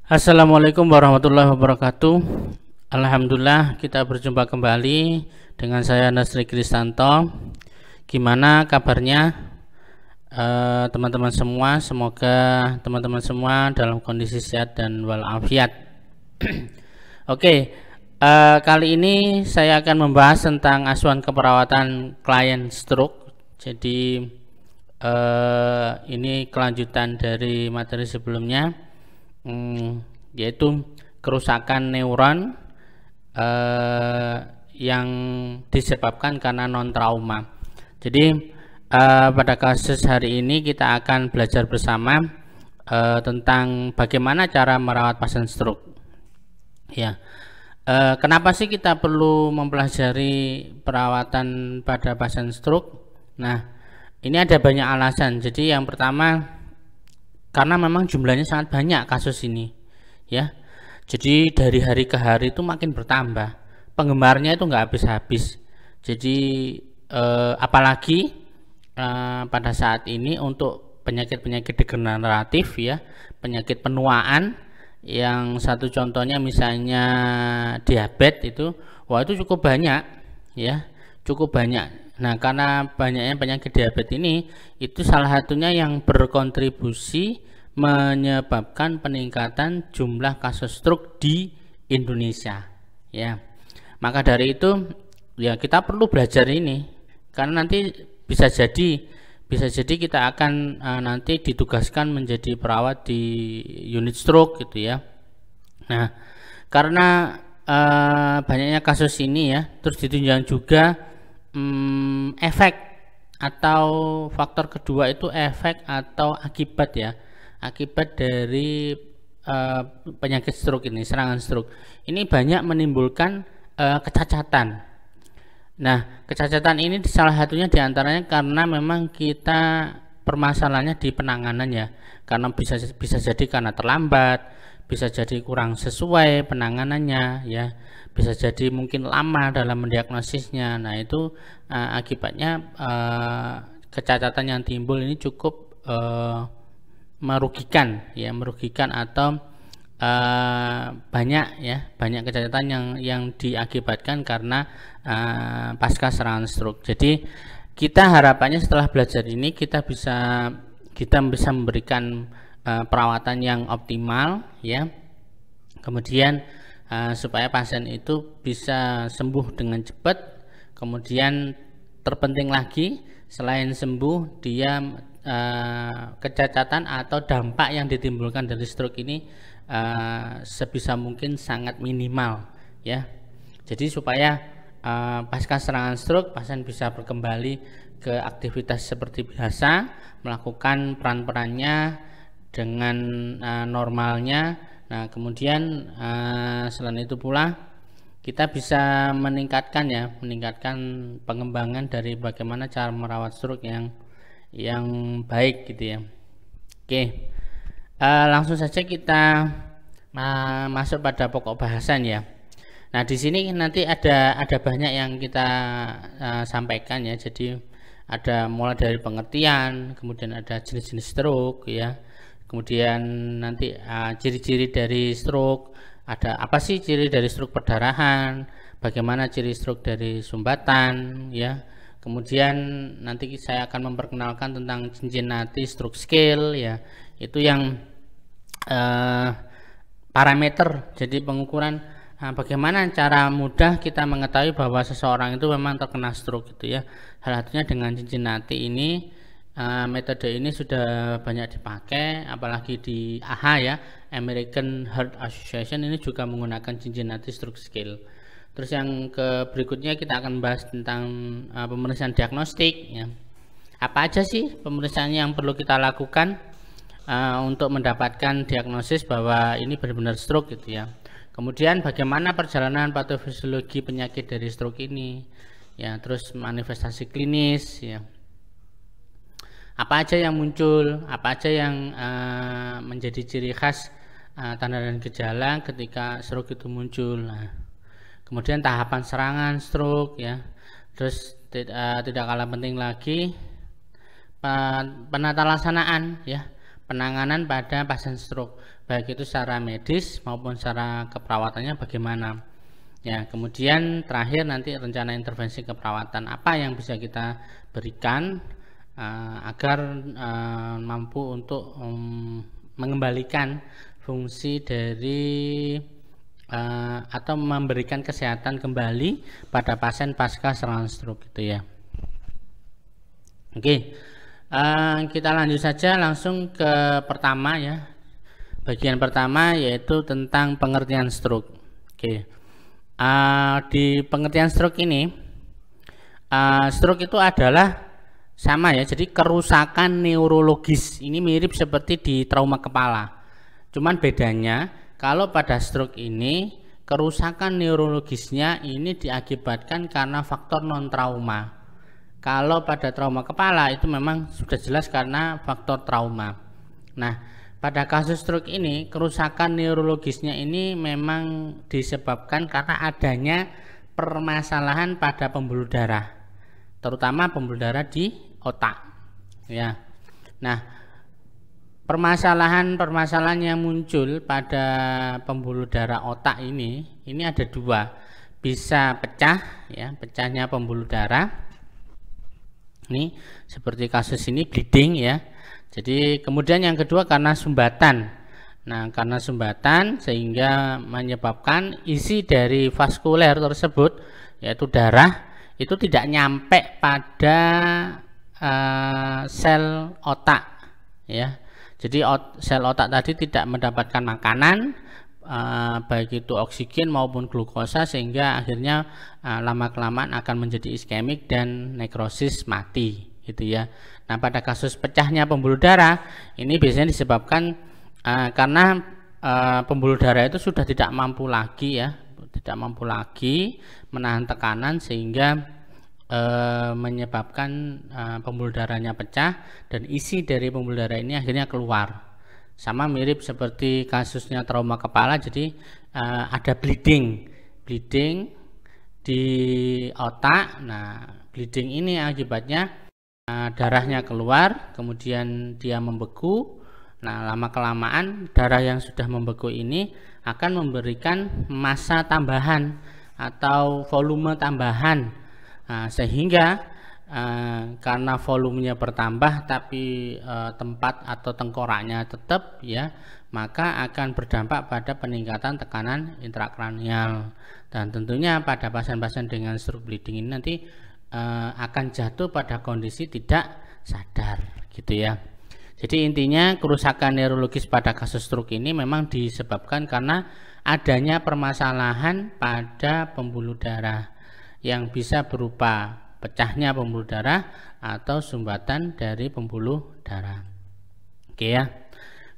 Assalamualaikum warahmatullahi wabarakatuh. Alhamdulillah kita berjumpa kembali dengan saya Nasri Kristanto. Gimana kabarnya teman-teman semua? Semoga teman-teman semua dalam kondisi sehat dan walafiat. Oke, kali ini saya akan membahas tentang asuhan keperawatan klien stroke. Jadi ini kelanjutan dari materi sebelumnya, yaitu kerusakan neuron yang disebabkan karena non trauma. Jadi pada kasus hari ini kita akan belajar bersama tentang bagaimana cara merawat pasien stroke. Ya, kenapa sih kita perlu mempelajari perawatan pada pasien stroke? Nah, ini ada banyak alasan. Jadi yang pertama, karena memang jumlahnya sangat banyak kasus ini, ya. Jadi dari hari ke hari itu makin bertambah, penggemarnya itu nggak habis-habis. Jadi apalagi pada saat ini untuk penyakit-penyakit degeneratif, ya, penyakit penuaan, yang satu contohnya misalnya diabetes itu, wah itu cukup banyak, ya, cukup banyak. Nah, karena banyaknya penyakit diabetes ini, itu salah satunya yang berkontribusi menyebabkan peningkatan jumlah kasus stroke di Indonesia, ya. Maka dari itu, ya, kita perlu belajar ini, karena nanti bisa jadi kita akan nanti ditugaskan menjadi perawat di unit stroke gitu, ya. Nah, karena banyaknya kasus ini, ya, terus ditunjukkan juga efek atau faktor kedua itu efek atau akibat, ya, akibat dari penyakit stroke ini, serangan stroke ini banyak menimbulkan kecacatan. Nah, kecacatan ini salah satunya diantaranya karena memang kita permasalahannya di penanganan, ya, karena bisa jadi karena terlambat, bisa jadi kurang sesuai penanganannya, ya, bisa jadi mungkin lama dalam mendiagnosisnya. Nah, itu akibatnya kecacatan yang timbul ini cukup merugikan, ya, merugikan atau banyak, ya, banyak kecacatan yang diakibatkan karena pasca serangan stroke. Jadi kita harapannya setelah belajar ini kita bisa memberikan perawatan yang optimal, ya, kemudian supaya pasien itu bisa sembuh dengan cepat. Kemudian terpenting lagi, selain sembuh, dia kecacatan atau dampak yang ditimbulkan dari stroke ini sebisa mungkin sangat minimal, ya. Jadi supaya pasca serangan stroke pasien bisa kembali ke aktivitas seperti biasa, melakukan peran-perannya dengan normalnya. Nah, kemudian selain itu pula kita bisa meningkatkan pengembangan dari bagaimana cara merawat stroke yang baik gitu, ya. Oke, langsung saja kita masuk pada pokok bahasan, ya. Nah, di sini nanti ada banyak yang kita sampaikan, ya. Jadi ada mulai dari pengertian, kemudian ada jenis-jenis stroke, ya. Kemudian nanti ciri-ciri dari stroke, ada apa sih ciri dari stroke perdarahan, bagaimana ciri stroke dari sumbatan, ya. Kemudian nanti saya akan memperkenalkan tentang Cincinnati Stroke Scale, ya, itu yang parameter, jadi pengukuran bagaimana cara mudah kita mengetahui bahwa seseorang itu memang terkena stroke gitu, ya. Salah satunya dengan Cincinnati ini. Metode ini sudah banyak dipakai, apalagi di AHA, ya, American Heart Association ini juga menggunakan Cincinnati Stroke Scale. Terus yang berikutnya kita akan bahas tentang pemeriksaan diagnostik, ya. Apa aja sih pemeriksaan yang perlu kita lakukan untuk mendapatkan diagnosis bahwa ini benar-benar stroke gitu, ya. Kemudian bagaimana perjalanan patofisiologi penyakit dari stroke ini, ya. Terus manifestasi klinis, ya. Apa aja yang muncul, apa aja yang menjadi ciri khas tanda dan gejala ketika stroke itu muncul. Nah, kemudian tahapan serangan stroke, ya. Terus tidak kalah penting lagi penata laksanaan, ya, penanganan pada pasien stroke, baik itu secara medis maupun secara keperawatannya bagaimana. Ya, kemudian terakhir nanti rencana intervensi keperawatan apa yang bisa kita berikan agar mampu untuk mengembalikan fungsi dari atau memberikan kesehatan kembali pada pasien pasca serangan stroke gitu ya. Oke, kita lanjut saja langsung ke pertama ya. Bagian pertama yaitu tentang pengertian stroke. Oke, di pengertian stroke ini, stroke itu adalah sama ya. Jadi kerusakan neurologis. Ini mirip seperti di trauma kepala. Cuman bedanya kalau pada stroke ini kerusakan neurologisnya ini diakibatkan karena faktor non trauma. Kalau pada trauma kepala itu memang sudah jelas karena faktor trauma. Nah, pada kasus stroke ini kerusakan neurologisnya ini memang disebabkan karena adanya permasalahan pada pembuluh darah, terutama pembuluh darah di otak. Ya, nah permasalahan yang muncul pada pembuluh darah otak ini ada dua, bisa pecah ya, pecahnya pembuluh darah. Ini seperti kasus ini bleeding ya. Jadi kemudian yang kedua karena sumbatan. Nah, karena sumbatan sehingga menyebabkan isi dari vaskuler tersebut yaitu darah itu tidak nyampe pada sel otak ya. Jadi sel otak tadi tidak mendapatkan makanan baik itu oksigen maupun glukosa sehingga akhirnya lama-kelamaan akan menjadi iskemik dan nekrosis mati gitu ya. Nah, pada kasus pecahnya pembuluh darah ini biasanya disebabkan karena pembuluh darah itu sudah tidak mampu lagi ya, tidak mampu lagi menahan tekanan sehingga menyebabkan pembuluh darahnya pecah dan isi dari pembuluh darah ini akhirnya keluar. Sama mirip seperti kasusnya trauma kepala, jadi ada bleeding di otak. Nah, bleeding ini akibatnya darahnya keluar, kemudian dia membeku. Nah, lama-kelamaan darah yang sudah membeku ini akan memberikan massa tambahan atau volume tambahan. Sehingga karena volumenya bertambah tapi tempat atau tengkoraknya tetap ya, maka akan berdampak pada peningkatan tekanan intrakranial. Dan tentunya pada pasien-pasien dengan stroke bleeding ini nanti akan jatuh pada kondisi tidak sadar gitu ya. Jadi intinya kerusakan neurologis pada kasus stroke ini memang disebabkan karena adanya permasalahan pada pembuluh darah yang bisa berupa pecahnya pembuluh darah atau sumbatan dari pembuluh darah. Oke ya.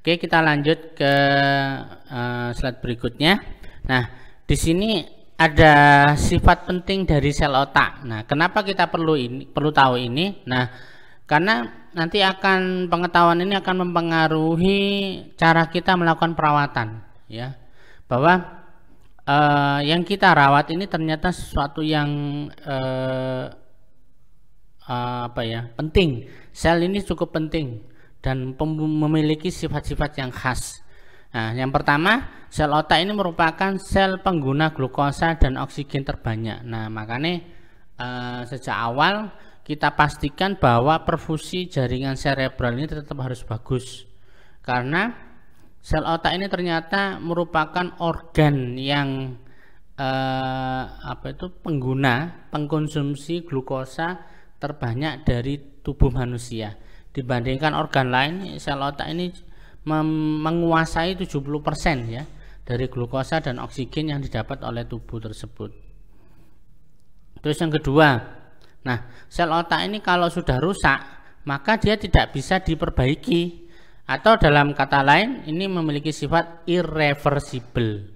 Oke, kita lanjut ke slide berikutnya. Nah, di sini ada sifat penting dari sel otak. Nah, kenapa kita perlu tahu ini? Nah, karena nanti pengetahuan ini akan mempengaruhi cara kita melakukan perawatan ya. Bahwa yang kita rawat ini ternyata sesuatu yang penting. Sel ini cukup penting dan memiliki sifat-sifat yang khas. Nah, yang pertama, sel otak ini merupakan sel pengguna glukosa dan oksigen terbanyak. Nah, makanya sejak awal kita pastikan bahwa perfusi jaringan cerebral ini tetap harus bagus, karena sel otak ini ternyata merupakan organ yang pengkonsumsi glukosa terbanyak dari tubuh manusia. Dibandingkan organ lain, sel otak ini menguasai 70% ya dari glukosa dan oksigen yang didapat oleh tubuh tersebut. Terus yang kedua, nah, sel otak ini kalau sudah rusak, maka dia tidak bisa diperbaiki, atau dalam kata lain ini memiliki sifat irreversible.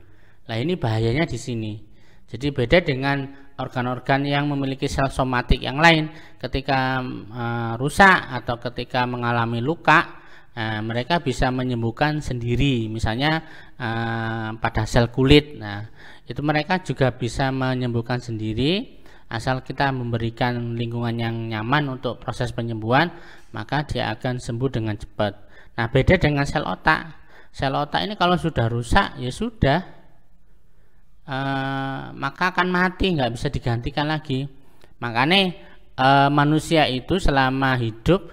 Nah, ini bahayanya di sini. Jadi beda dengan organ-organ yang memiliki sel somatik yang lain, ketika rusak atau ketika mengalami luka, mereka bisa menyembuhkan sendiri. Misalnya pada sel kulit, nah itu mereka juga bisa menyembuhkan sendiri. Asal kita memberikan lingkungan yang nyaman untuk proses penyembuhan, maka dia akan sembuh dengan cepat. Nah, beda dengan sel otak. Sel otak ini kalau sudah rusak ya sudah, maka akan mati, nggak bisa digantikan lagi. Makanya manusia itu selama hidup,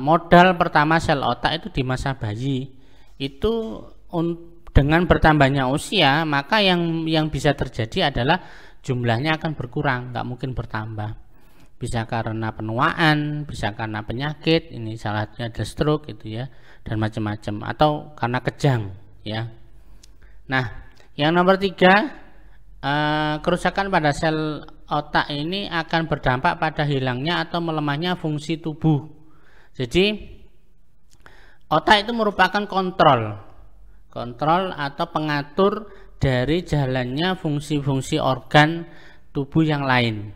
modal pertama sel otak itu di masa bayi. Itu dengan bertambahnya usia, maka yang bisa terjadi adalah jumlahnya akan berkurang, nggak mungkin bertambah. Bisa karena penuaan, bisa karena penyakit, ini salah satunya ada stroke gitu ya, dan macam-macam, atau karena kejang ya. Nah, yang nomor 3, kerusakan pada sel otak ini akan berdampak pada hilangnya atau melemahnya fungsi tubuh. Jadi otak itu merupakan kontrol atau pengatur dari jalannya fungsi-fungsi organ tubuh yang lain.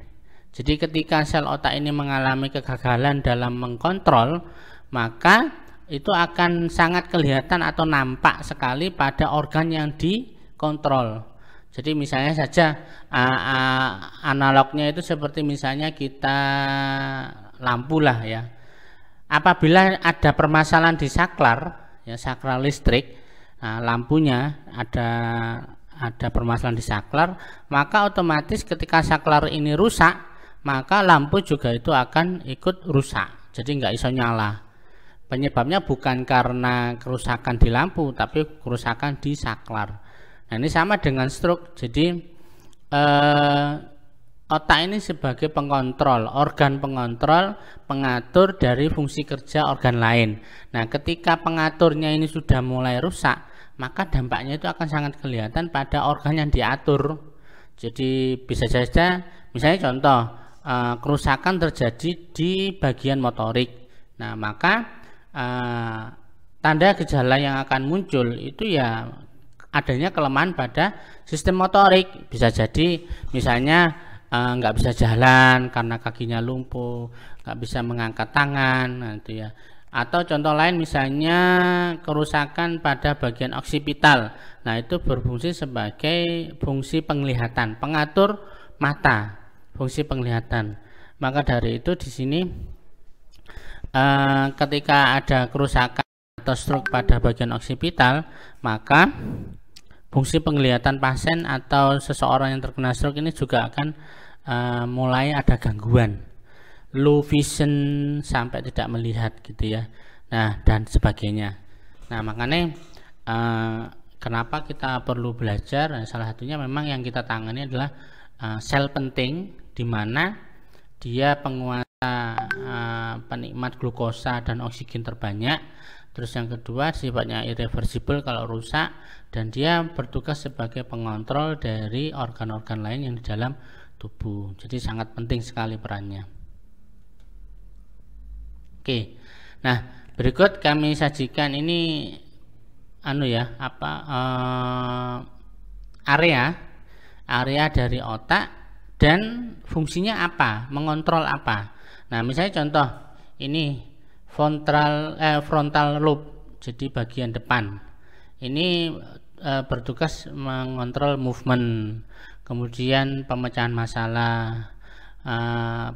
Jadi ketika sel otak ini mengalami kegagalan dalam mengkontrol, maka itu akan sangat kelihatan atau nampak sekali pada organ yang dikontrol. Jadi misalnya saja analognya itu seperti misalnya kita lampu lah ya. Apabila ada permasalahan di saklar, ya saklar listrik, lampunya ada permasalahan di saklar, maka otomatis ketika saklar ini rusak, maka lampu juga itu akan ikut rusak, jadi nggak iso nyala. Penyebabnya bukan karena kerusakan di lampu, tapi kerusakan di saklar. Nah, ini sama dengan stroke. Jadi otak ini sebagai pengontrol, organ pengontrol, pengatur dari fungsi kerja organ lain. Nah, ketika pengaturnya ini sudah mulai rusak, maka dampaknya itu akan sangat kelihatan pada organ yang diatur. Jadi bisa saja, misalnya contoh, kerusakan terjadi di bagian motorik. Nah, maka tanda gejala yang akan muncul itu ya adanya kelemahan pada sistem motorik. Bisa jadi misalnya nggak bisa jalan karena kakinya lumpuh, nggak bisa mengangkat tangan, gitu ya. Atau contoh lain misalnya kerusakan pada bagian oksipital. Nah, itu berfungsi sebagai fungsi penglihatan, pengatur mata, fungsi penglihatan. Maka dari itu di sini ketika ada kerusakan atau stroke pada bagian oksipital, maka fungsi penglihatan pasien atau seseorang yang terkena stroke ini juga akan mulai ada gangguan, low vision sampai tidak melihat gitu ya. Nah, dan sebagainya. Nah, makanya kenapa kita perlu belajar? Nah, salah satunya memang yang kita tangani adalah sel penting, di mana dia penguasa penikmat glukosa dan oksigen terbanyak. Terus yang kedua sifatnya irreversible kalau rusak, dan dia bertugas sebagai pengontrol dari organ-organ lain yang di dalam tubuh. Jadi sangat penting sekali perannya. Oke. Nah, berikut kami sajikan ini area dari otak dan fungsinya apa, mengontrol apa. Nah, misalnya contoh ini frontal lobe, jadi bagian depan ini bertugas mengontrol movement, kemudian pemecahan masalah,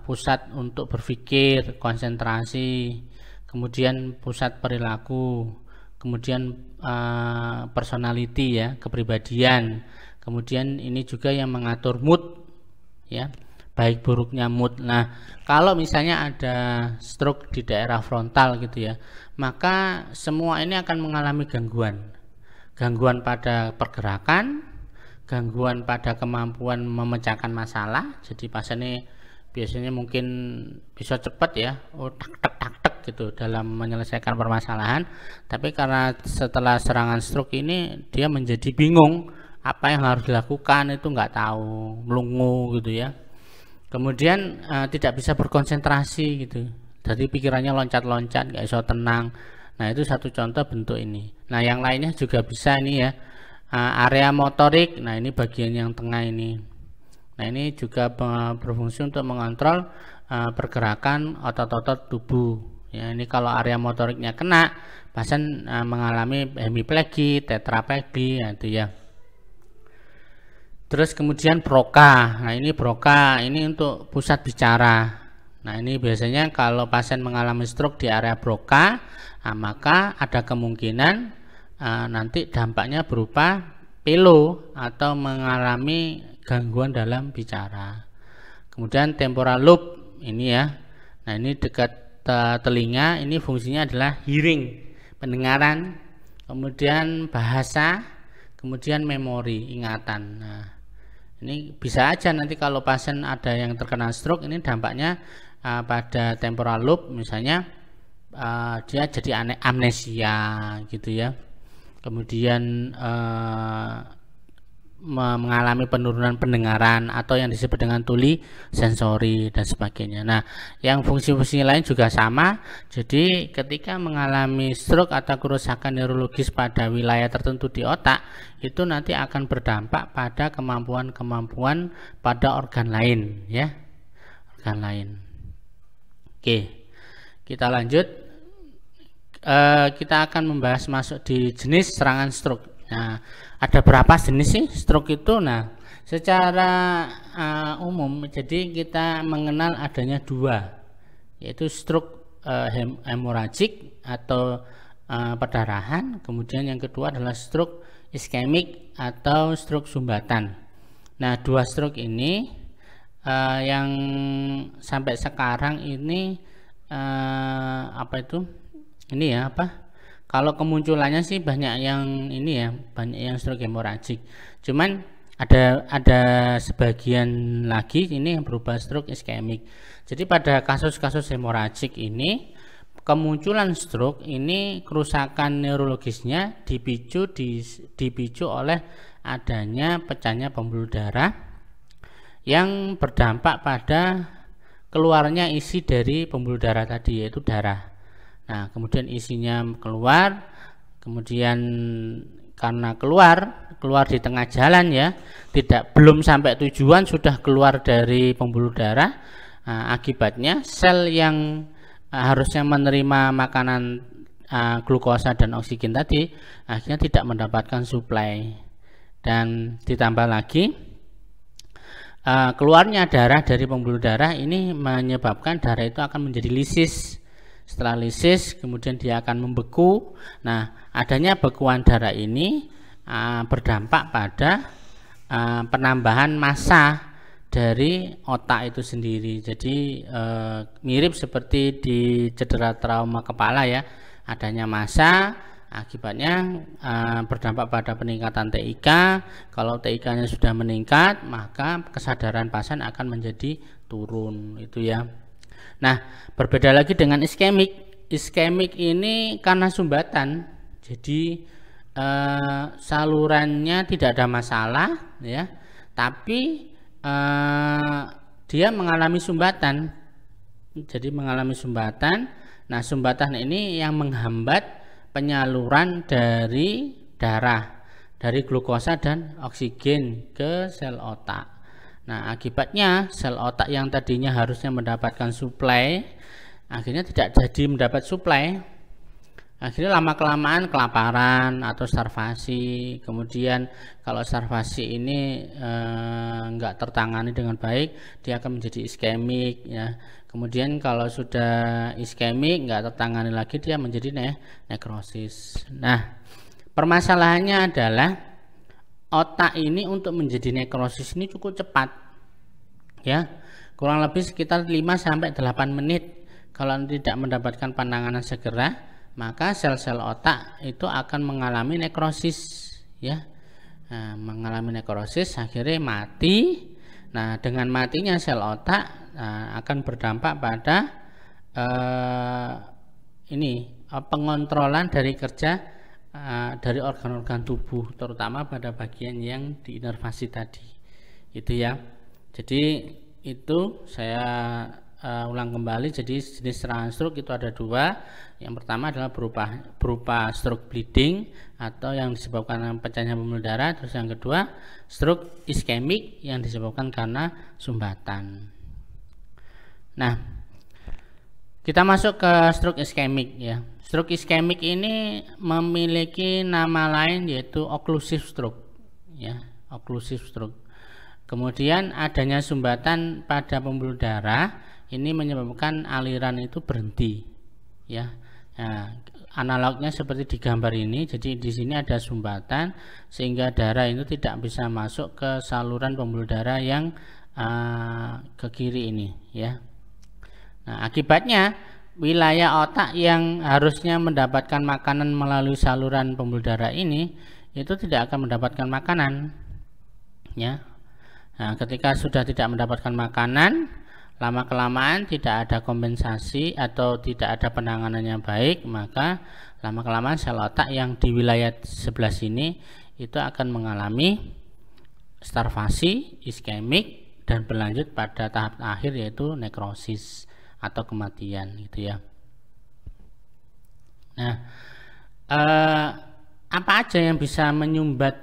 pusat untuk berpikir, konsentrasi, kemudian pusat perilaku, kemudian personality ya, kepribadian, kemudian ini juga yang mengatur mood ya, baik buruknya mood. Nah, kalau misalnya ada stroke di daerah frontal gitu ya, maka semua ini akan mengalami gangguan pada pergerakan, gangguan pada kemampuan memecahkan masalah. Jadi pasien ini biasanya mungkin bisa cepat ya, tak gitu dalam menyelesaikan permasalahan, tapi karena setelah serangan stroke ini dia menjadi bingung apa yang harus dilakukan, itu nggak tahu, melungu gitu ya. Kemudian tidak bisa berkonsentrasi gitu, jadi pikirannya loncat-loncat, nggak bisa tenang. Nah, itu satu contoh bentuk ini. Nah, yang lainnya juga bisa ini ya, area motorik. Nah, ini bagian yang tengah ini. Nah, ini juga berfungsi untuk mengontrol pergerakan otot-otot tubuh. Ya, ini kalau area motoriknya kena, pasien mengalami hemiplegia, tetraplegia, itu ya. Terus kemudian Broca. Nah, ini Broca ini untuk pusat bicara. Nah, ini biasanya kalau pasien mengalami stroke di area Broca maka ada kemungkinan nanti dampaknya berupa pelo atau mengalami gangguan dalam bicara. Kemudian temporal lobe ini ya. Nah, ini dekat telinga, ini fungsinya adalah hearing, pendengaran, kemudian bahasa, kemudian memori, ingatan. Nah, ini bisa aja nanti kalau pasien ada yang terkena stroke, ini dampaknya pada temporal lobe, misalnya dia jadi amnesia gitu ya. Kemudian mengalami penurunan pendengaran atau yang disebut dengan tuli sensori dan sebagainya. Nah, yang fungsi-fungsi lain juga sama. Jadi ketika mengalami stroke atau kerusakan neurologis pada wilayah tertentu di otak, itu nanti akan berdampak pada kemampuan pada organ lain ya. Organ lain. Oke. Kita lanjut. Kita akan membahas masuk di jenis serangan stroke. Nah, ada berapa jenis sih stroke itu? Nah, secara umum jadi kita mengenal adanya dua, yaitu stroke hemoragik atau perdarahan, kemudian yang kedua adalah stroke iskemik atau stroke sumbatan. Nah, dua stroke ini yang sampai sekarang ini ini ya kalau kemunculannya sih banyak yang ini ya, banyak yang stroke hemoragik. Cuman ada sebagian lagi ini yang berubah stroke iskemik. Jadi pada kasus-kasus hemoragik ini kemunculan stroke ini kerusakan neurologisnya dipicu oleh adanya pecahnya pembuluh darah yang berdampak pada keluarnya isi dari pembuluh darah tadi, yaitu darah. Nah, kemudian isinya keluar, kemudian karena keluar di tengah jalan ya, belum sampai tujuan sudah keluar dari pembuluh darah. Akibatnya sel yang harusnya menerima makanan glukosa dan oksigen tadi akhirnya tidak mendapatkan suplai, dan ditambah lagi keluarnya darah dari pembuluh darah ini menyebabkan darah itu akan menjadi lisis. Setelah lisis kemudian dia akan membeku. Nah, adanya bekuan darah ini berdampak pada penambahan massa dari otak itu sendiri. Jadi mirip seperti di cedera trauma kepala ya, adanya massa, akibatnya berdampak pada peningkatan TIK. Kalau TIK-nya sudah meningkat, maka kesadaran pasien akan menjadi turun, itu ya. Nah, berbeda lagi dengan iskemik. Iskemik ini karena sumbatan, jadi salurannya tidak ada masalah ya, tapi dia mengalami sumbatan. Jadi mengalami sumbatan. Nah, sumbatan ini yang menghambat penyaluran dari darah, dari glukosa dan oksigen ke sel otak. Nah, akibatnya sel otak yang tadinya harusnya mendapatkan suplai akhirnya tidak jadi mendapat suplai. Akhirnya lama-kelamaan kelaparan atau starvasi. Kemudian kalau starvasi ini enggak tertangani dengan baik, dia akan menjadi iskemik ya. Kemudian kalau sudah iskemik enggak tertangani lagi, dia menjadi nekrosis. Nah, permasalahannya adalah otak ini untuk menjadi nekrosis ini cukup cepat ya, kurang lebih sekitar 5-8 menit. Kalau tidak mendapatkan penanganan segera, maka sel-sel otak itu akan mengalami nekrosis ya. Nah, mengalami nekrosis akhirnya mati. Nah, dengan matinya sel otak akan berdampak pada pengontrolan dari kerja dari organ-organ tubuh, terutama pada bagian yang diinervasi tadi, itu ya. Jadi itu saya ulang kembali. Jadi jenis serangan stroke itu ada dua. Yang pertama adalah berupa stroke bleeding atau yang disebabkan pecahnya pembuluh darah. Terus yang kedua stroke iskemik yang disebabkan karena sumbatan. Nah, kita masuk ke stroke iskemik ya. Stroke iskemik ini memiliki nama lain yaitu occlusive stroke ya, occlusive stroke. Kemudian adanya sumbatan pada pembuluh darah ini menyebabkan aliran itu berhenti ya. Nah, analognya seperti di gambar ini. Jadi di sini ada sumbatan sehingga darah itu tidak bisa masuk ke saluran pembuluh darah yang ke kiri ini ya. Nah, akibatnya wilayah otak yang harusnya mendapatkan makanan melalui saluran pembuluh darah ini itu tidak akan mendapatkan makanan ya. Nah, ketika sudah tidak mendapatkan makanan, lama kelamaan tidak ada kompensasi atau tidak ada penanganan yang baik, maka lama kelamaan sel otak yang di wilayah sebelah sini itu akan mengalami starvasi, iskemik, dan berlanjut pada tahap akhir yaitu nekrosis atau kematian gitu ya. Nah, apa aja yang bisa menyumbat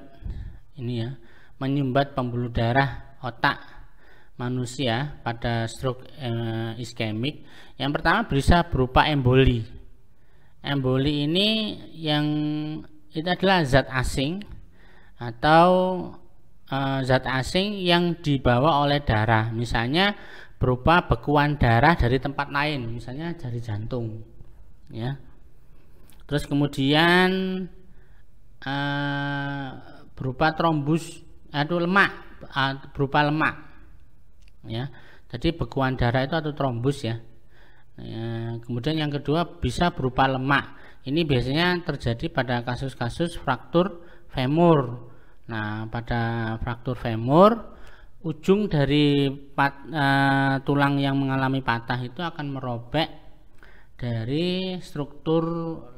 ini ya, menyumbat pembuluh darah otak manusia pada stroke iskemik? Yang pertama bisa berupa emboli. Emboli ini yang itu adalah zat asing atau zat asing yang dibawa oleh darah, misalnya berupa bekuan darah dari tempat lain, misalnya dari jantung ya. Terus kemudian berupa trombus atau lemak, berupa lemak ya. Jadi bekuan darah itu atau trombus ya. Kemudian yang kedua bisa berupa lemak. Ini biasanya terjadi pada kasus-kasus fraktur femur. Nah, pada fraktur femur, ujung dari tulang yang mengalami patah itu akan merobek dari struktur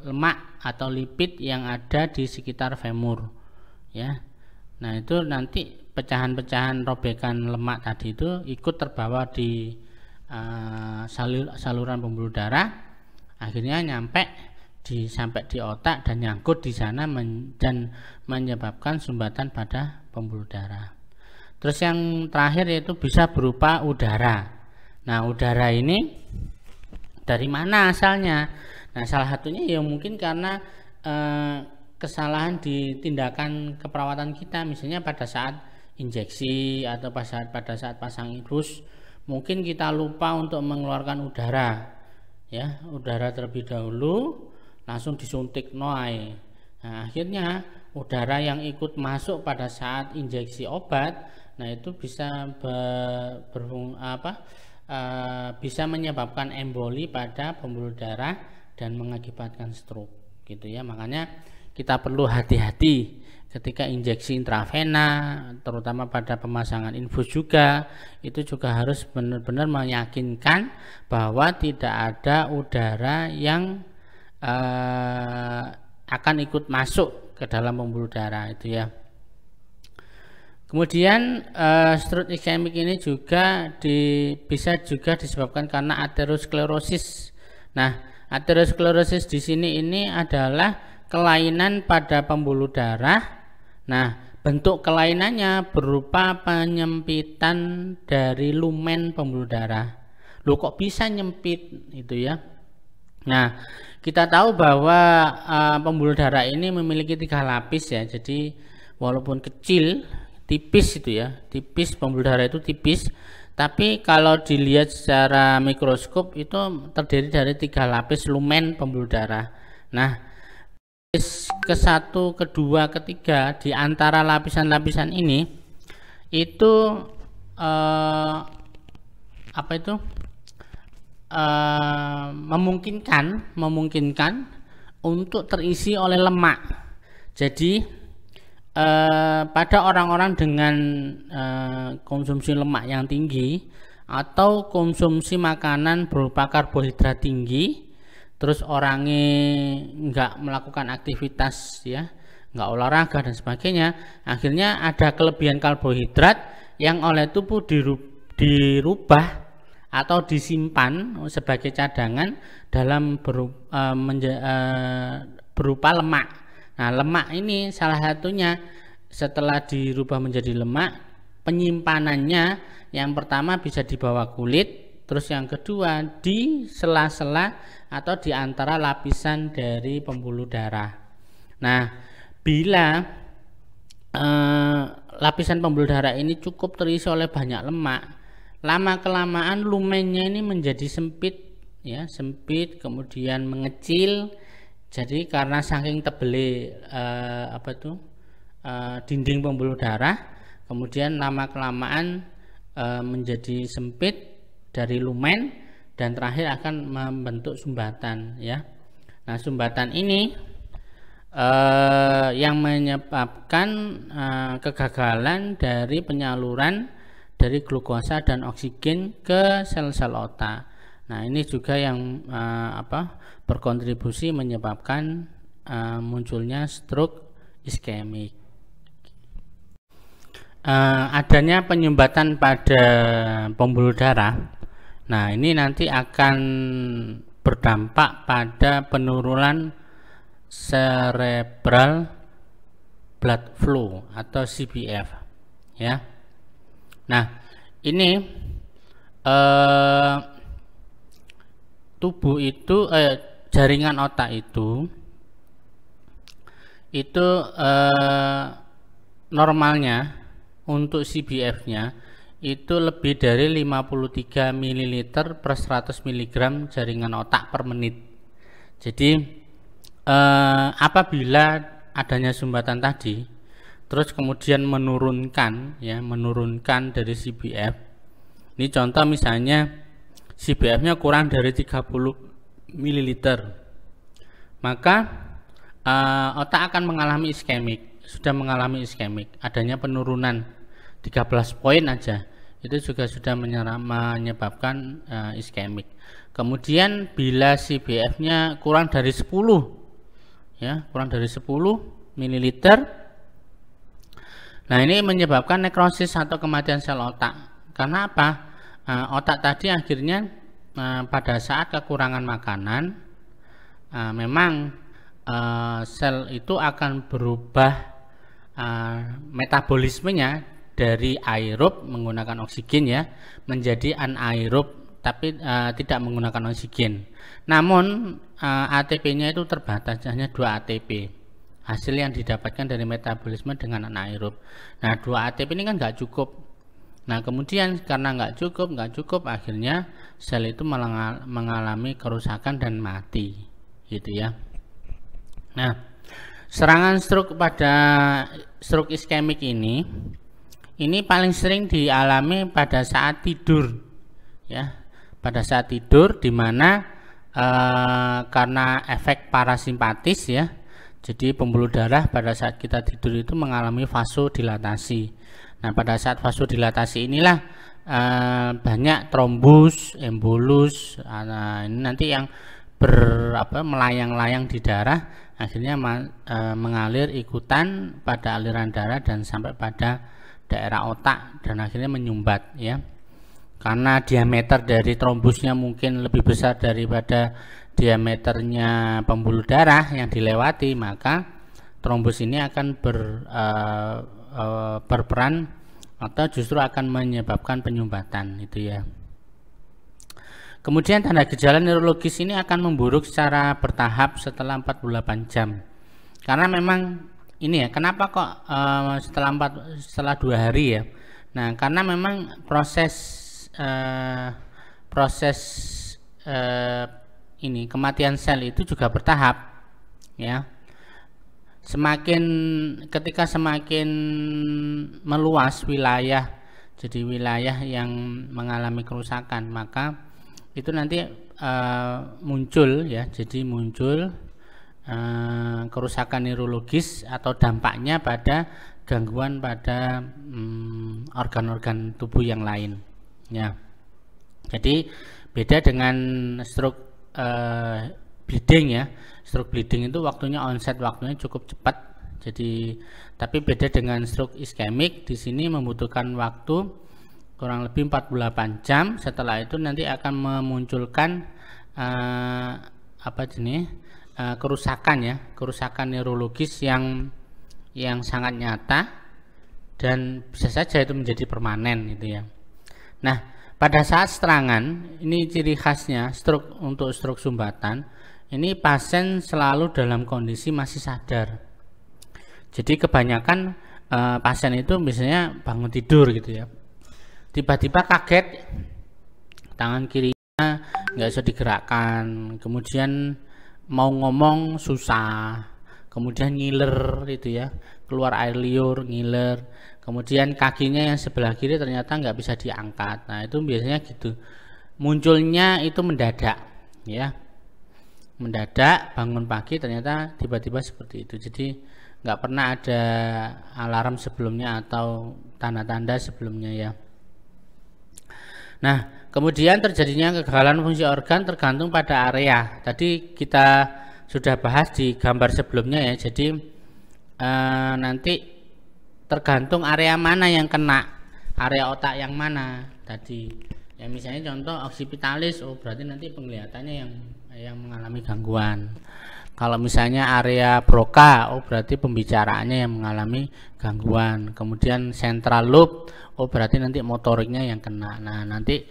lemak atau lipid yang ada di sekitar femur ya. Nah, itu nanti pecahan-pecahan robekan lemak tadi itu ikut terbawa di saluran pembuluh darah, akhirnya sampai di otak dan nyangkut di sana dan menyebabkan sumbatan pada pembuluh darah. Terus yang terakhir yaitu bisa berupa udara. Nah, udara ini dari mana asalnya? Nah, salah satunya ya mungkin karena kesalahan di tindakan keperawatan kita, misalnya pada saat injeksi atau pada saat pasang infus, mungkin kita lupa untuk mengeluarkan udara ya, udara terlebih dahulu langsung disuntik noai. Nah, akhirnya udara yang ikut masuk pada saat injeksi obat, nah itu bisa bisa menyebabkan emboli pada pembuluh darah dan mengakibatkan stroke gitu ya. Makanya kita perlu hati-hati ketika injeksi intravena, terutama pada pemasangan infus juga, itu juga harus benar-benar meyakinkan bahwa tidak ada udara yang akan ikut masuk ke dalam pembuluh darah itu ya. Kemudian stroke iskemik ini juga bisa juga disebabkan karena aterosklerosis. Nah, aterosklerosis di sini ini adalah kelainan pada pembuluh darah. Nah, bentuk kelainannya berupa penyempitan dari lumen pembuluh darah. Loh, kok bisa nyempit itu ya? Nah, kita tahu bahwa pembuluh darah ini memiliki 3 lapis ya. Jadi walaupun kecil, tipis itu ya, tipis, pembuluh darah itu tipis, tapi kalau dilihat secara mikroskop itu terdiri dari 3 lapis lumen pembuluh darah. Nah, ke-1, ke-2, ke-3 di antara lapisan-lapisan ini itu memungkinkan untuk terisi oleh lemak. Jadi pada orang-orang dengan konsumsi lemak yang tinggi atau konsumsi makanan berupa karbohidrat tinggi, terus orangnya nggak melakukan aktivitas ya, nggak olahraga dan sebagainya, akhirnya ada kelebihan karbohidrat yang oleh tubuh dirubah atau disimpan sebagai cadangan dalam berupa lemak. Nah, lemak ini salah satunya setelah dirubah menjadi lemak, penyimpanannya yang pertama bisa di bawah kulit, terus yang kedua di sela-sela atau di antara lapisan dari pembuluh darah. Nah, bila lapisan pembuluh darah ini cukup terisi oleh banyak lemak, lama kelamaan lumennya ini menjadi sempit ya, sempit, kemudian mengecil. Jadi karena saking tebeli dinding pembuluh darah, kemudian lama kelamaan menjadi sempit dari lumen dan terakhir akan membentuk sumbatan, ya. Nah, sumbatan ini yang menyebabkan kegagalan dari penyaluran dari glukosa dan oksigen ke sel-sel otak. Nah, ini juga yang berkontribusi menyebabkan munculnya stroke iskemik. Adanya penyumbatan pada pembuluh darah. Nah, ini nanti akan berdampak pada penurunan cerebral blood flow atau CBF, ya. Nah, ini tubuh itu jaringan otak itu normalnya untuk CBF-nya itu lebih dari 53 ml per 100 mg jaringan otak per menit. Jadi apabila adanya sumbatan tadi terus kemudian menurunkan dari CBF, ini contoh misalnya CBF-nya kurang dari 30 ml, maka otak akan mengalami iskemik, sudah mengalami iskemik, adanya penurunan 13 poin aja itu juga sudah menyebabkan iskemik. Kemudian bila CBF-nya kurang dari 10, ya, kurang dari 10 ml, nah ini menyebabkan nekrosis atau kematian sel otak. Karena apa? Otak tadi akhirnya pada saat kekurangan makanan, memang sel itu akan berubah metabolismenya dari aerob menggunakan oksigen, ya, menjadi anaerob tapi tidak menggunakan oksigen. Namun ATP-nya itu terbatas, hanya 2 ATP hasil yang didapatkan dari metabolisme dengan anaerob. Nah, 2 ATP ini kan nggak cukup. Nah, kemudian karena nggak cukup, akhirnya sel itu mengalami kerusakan dan mati, gitu ya. Nah, serangan stroke pada stroke iskemik ini paling sering dialami pada saat tidur, ya, pada saat tidur, di mana karena efek parasimpatis, ya, jadi pembuluh darah pada saat kita tidur itu mengalami vasodilatasi. Nah, pada saat vasodilatasi inilah banyak trombus, embolus, ini nanti yang melayang-layang di darah, akhirnya mengalir ikutan pada aliran darah dan sampai pada daerah otak dan akhirnya menyumbat, ya. Karena diameter dari trombusnya mungkin lebih besar daripada diameternya pembuluh darah yang dilewati, maka trombus ini akan berperan atau justru akan menyebabkan penyumbatan, itu ya. Kemudian tanda gejala neurologis ini akan memburuk secara bertahap setelah 48 jam. Karena memang ini, ya, kenapa kok setelah 2 hari, ya. Nah, karena memang proses ini kematian sel itu juga bertahap, ya. Ketika semakin meluas wilayah, jadi wilayah yang mengalami kerusakan, maka itu nanti muncul, ya, jadi muncul kerusakan neurologis atau dampaknya pada gangguan pada organ-organ tubuh yang lain, ya. Jadi beda dengan stroke bleeding, ya. Stroke bleeding itu waktunya waktunya cukup cepat. Jadi tapi beda dengan stroke iskemik, di sini membutuhkan waktu kurang lebih 48 jam. Setelah itu nanti akan memunculkan kerusakan, ya, kerusakan neurologis yang sangat nyata dan bisa saja itu menjadi permanen, gitu ya. Nah, pada saat serangan, ini ciri khasnya untuk stroke sumbatan, ini pasien selalu dalam kondisi masih sadar. Jadi kebanyakan pasien itu misalnya bangun tidur, gitu ya, tiba-tiba kaget, tangan kirinya nggak bisa digerakkan, kemudian mau ngomong susah, kemudian ngiler itu ya, keluar air liur, ngiler, kemudian kakinya yang sebelah kiri ternyata nggak bisa diangkat. Nah itu biasanya gitu, munculnya itu mendadak ya, mendadak bangun pagi ternyata tiba-tiba seperti itu. Jadi nggak pernah ada alarm sebelumnya atau tanda-tanda sebelumnya ya. Nah, kemudian terjadinya kegagalan fungsi organ tergantung pada area. Tadi kita sudah bahas di gambar sebelumnya ya. Jadi nanti tergantung area mana yang kena, area otak yang mana tadi. Ya misalnya contoh oksipitalis, oh berarti nanti penglihatannya yang mengalami gangguan. Kalau misalnya area Broca, oh berarti pembicaraannya yang mengalami gangguan. Kemudian central lobe, oh berarti nanti motoriknya yang kena. Nah nanti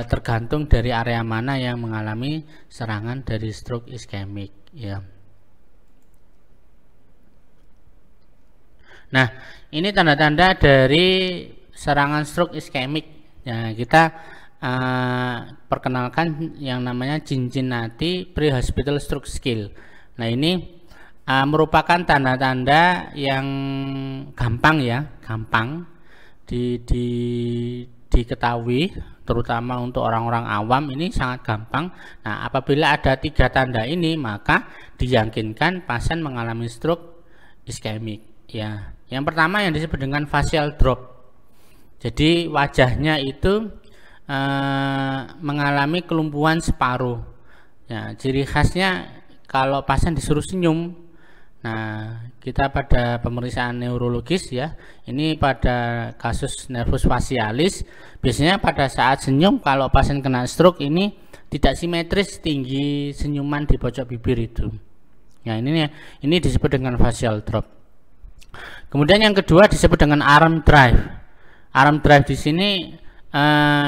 tergantung dari area mana yang mengalami serangan dari stroke iskemik ya. Nah ini tanda-tanda dari serangan stroke iskemik ya. Kita perkenalkan yang namanya Cincinnati Pre-Hospital Stroke Scale. Nah ini merupakan tanda-tanda yang gampang ya, gampang diketahui, terutama untuk orang-orang awam ini sangat gampang. Nah apabila ada 3 tanda ini maka diyakinkan pasien mengalami stroke iskemik ya. Yang pertama yang disebut dengan facial drop. Jadi wajahnya itu mengalami kelumpuhan separuh ya. Ciri khasnya kalau pasien disuruh senyum, nah kita pada pemeriksaan neurologis ya, ini pada kasus nervus facialis biasanya pada saat senyum kalau pasien kena stroke ini tidak simetris tinggi senyuman di pojok bibir itu ya. Ini disebut dengan facial drop. Kemudian yang kedua disebut dengan arm drive. Arm drive di sini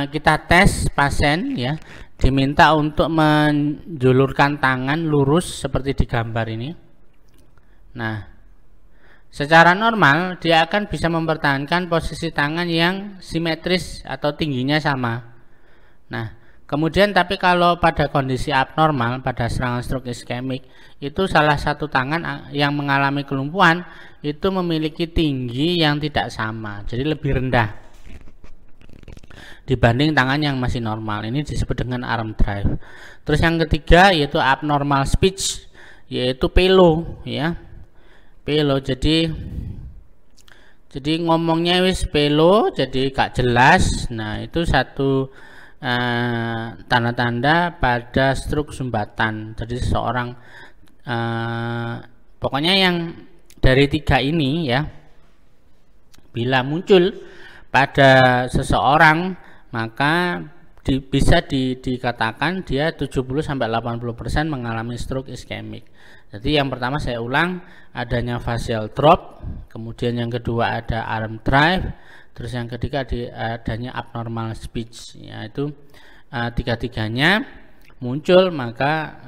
kita tes pasien ya, diminta untuk menjulurkan tangan lurus seperti di gambar ini. Nah secara normal dia akan bisa mempertahankan posisi tangan yang simetris atau tingginya sama. Nah kemudian tapi kalau pada kondisi abnormal, pada serangan stroke iskemik itu salah satu tangan yang mengalami kelumpuhan itu memiliki tinggi yang tidak sama, jadi lebih rendah dibanding tangan yang masih normal. Ini disebut dengan arm drive. Terus yang ketiga yaitu abnormal speech, yaitu pelo ya, pelo. Jadi ngomongnya wis pelo, jadi gak jelas. Nah itu satu tanda-tanda pada stroke sumbatan. Jadi seseorang pokoknya yang dari 3 ini ya, bila muncul pada seseorang maka bisa dikatakan dia 70-80% mengalami stroke iskemik. Jadi yang pertama saya ulang, adanya facial drop, kemudian yang kedua ada arm drive, terus yang ketiga adanya abnormal speech, yaitu 3-tiganya muncul maka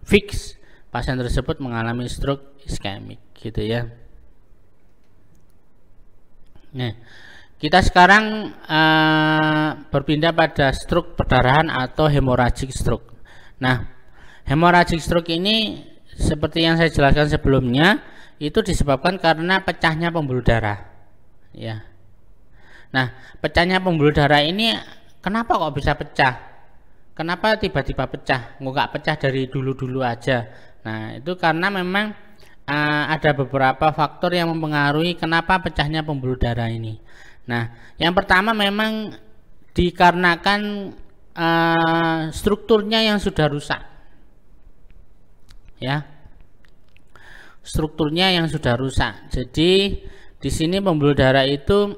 fix pasien tersebut mengalami stroke iskemik gitu ya. Nah kita sekarang berpindah pada stroke perdarahan atau hemorrhagic stroke. Nah, hemorrhagic stroke ini seperti yang saya jelaskan sebelumnya itu disebabkan karena pecahnya pembuluh darah. Ya. Nah, pecahnya pembuluh darah ini kenapa kok bisa pecah? Kenapa tiba-tiba pecah? Nggak pecah dari dulu-dulu aja. Nah, itu karena memang ada beberapa faktor yang mempengaruhi kenapa pecahnya pembuluh darah ini. Nah, yang pertama memang dikarenakan strukturnya yang sudah rusak, ya, strukturnya yang sudah rusak. Jadi di sini pembuluh darah itu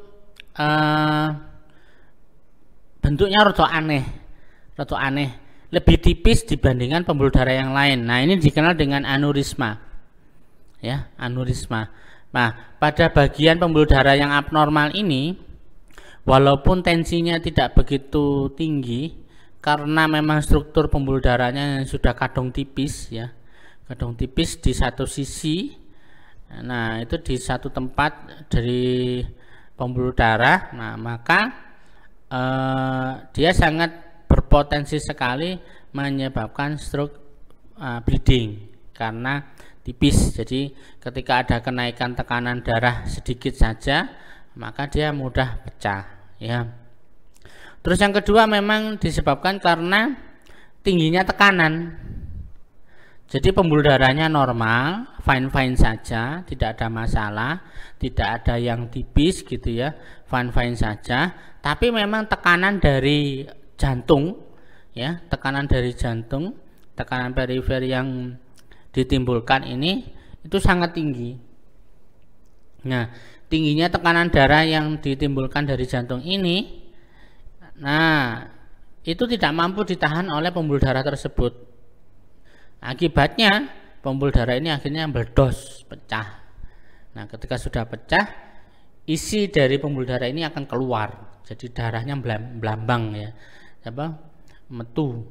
bentuknya rada aneh, lebih tipis dibandingkan pembuluh darah yang lain. Nah, ini dikenal dengan aneurisma, ya, aneurisma. Nah, pada bagian pembuluh darah yang abnormal ini, walaupun tensinya tidak begitu tinggi, karena memang struktur pembuluh darahnya yang sudah kadung tipis, ya, kadung tipis di satu sisi. Nah, itu di satu tempat dari pembuluh darah. Nah, maka dia sangat berpotensi sekali menyebabkan stroke bleeding karena tipis. Jadi ketika ada kenaikan tekanan darah sedikit saja, maka dia mudah pecah ya. Terus yang kedua memang disebabkan karena tingginya tekanan. Jadi pembuluh darahnya normal, fine-fine saja, tidak ada masalah, tidak ada yang tipis gitu ya, fine-fine saja. Tapi memang tekanan dari jantung ya, tekanan dari jantung, tekanan perifer yang ditimbulkan ini itu sangat tinggi. Nah, tingginya tekanan darah yang ditimbulkan dari jantung ini, nah itu tidak mampu ditahan oleh pembuluh darah tersebut. Akibatnya pembuluh darah ini akhirnya meledos, pecah. Nah, ketika sudah pecah, isi dari pembuluh darah ini akan keluar. Jadi darahnya melambang ya, metu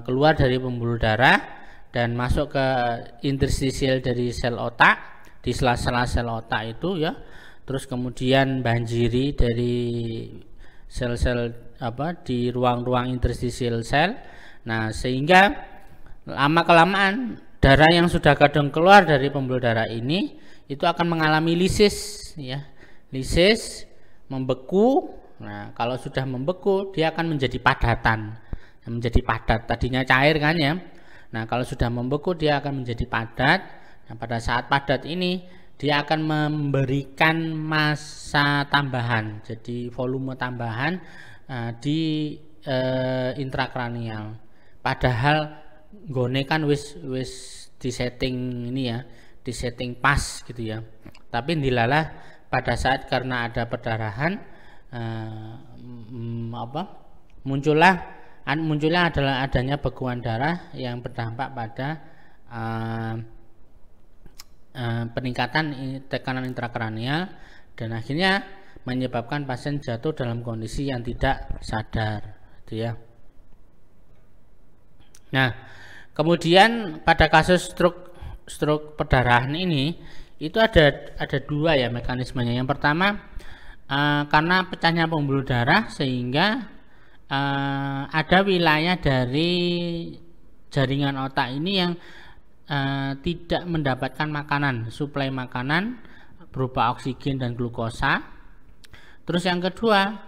keluar dari pembuluh darah dan masuk ke interstisial dari sel otak, di sela-sela sel otak itu ya. Terus kemudian banjiri dari sel-sel di ruang-ruang interstisial sel. Nah, sehingga lama kelamaan darah yang sudah kadang keluar dari pembuluh darah ini itu akan mengalami lisis ya, lisis, membeku. Nah, kalau sudah membeku dia akan menjadi padatan, menjadi padat. Tadinya cair kan ya. Nah, kalau sudah membeku dia akan menjadi padat. Nah, pada saat padat ini dia akan memberikan massa tambahan, jadi volume tambahan di intrakranial. Padahal gone kan wis disetting ini ya, disetting pas gitu ya. Tapi dilalah pada saat karena ada perdarahan munculnya adalah adanya bekuan darah yang berdampak pada peningkatan tekanan intrakranial dan akhirnya menyebabkan pasien jatuh dalam kondisi yang tidak sadar gitu ya. Nah, kemudian pada kasus stroke perdarahan ini itu ada dua ya mekanismenya. Yang pertama karena pecahnya pembuluh darah sehingga ada wilayah dari jaringan otak ini yang tidak mendapatkan makanan, suplai makanan berupa oksigen dan glukosa. Terus yang kedua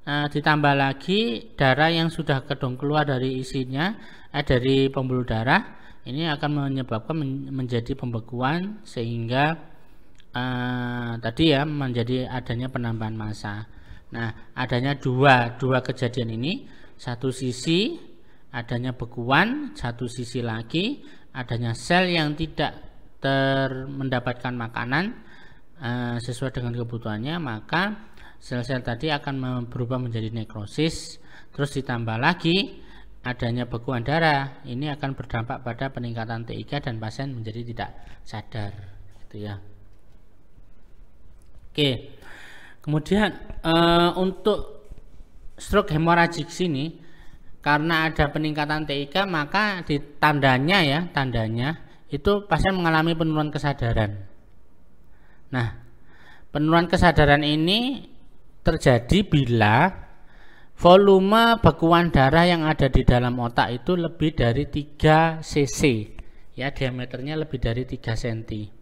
ditambah lagi darah yang sudah kedong keluar dari isinya dari pembuluh darah ini akan menyebabkan menjadi pembekuan sehingga tadi ya menjadi adanya penambahan massa. Nah, adanya dua kejadian ini, satu sisi adanya bekuan, satu sisi lagi adanya sel yang tidak mendapatkan makanan sesuai dengan kebutuhannya, maka sel-sel tadi akan berubah menjadi nekrosis. Terus ditambah lagi adanya bekuan darah, ini akan berdampak pada peningkatan T3 dan pasien menjadi tidak sadar gitu ya. Oke. Kemudian untuk stroke hemorragik sini karena ada peningkatan T3 maka tandanya itu pasien mengalami penurunan kesadaran. Nah, penurunan kesadaran ini terjadi bila volume bekuan darah yang ada di dalam otak itu lebih dari 3 cc ya, diameternya lebih dari 3 cm.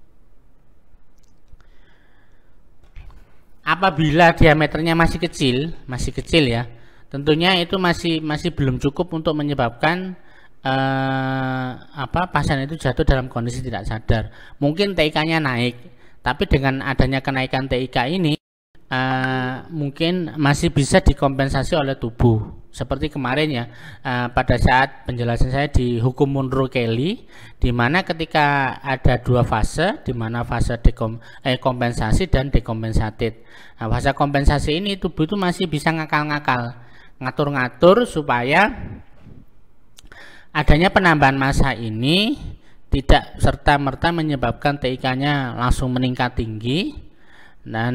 Apabila diameternya masih kecil ya, tentunya itu masih belum cukup untuk menyebabkan pasien itu jatuh dalam kondisi tidak sadar. Mungkin TIK-nya naik, tapi dengan adanya kenaikan TIK ini mungkin masih bisa dikompensasi oleh tubuh. Seperti kemarin ya, pada saat penjelasan saya di hukum Monro-Kelly, di mana ketika ada dua fase, di mana fase kompensasi dan dekompensated. Nah, fase kompensasi ini tubuh itu masih bisa ngakal-ngakal, ngatur-ngatur supaya adanya penambahan massa ini tidak serta-merta menyebabkan TIK-nya langsung meningkat tinggi dan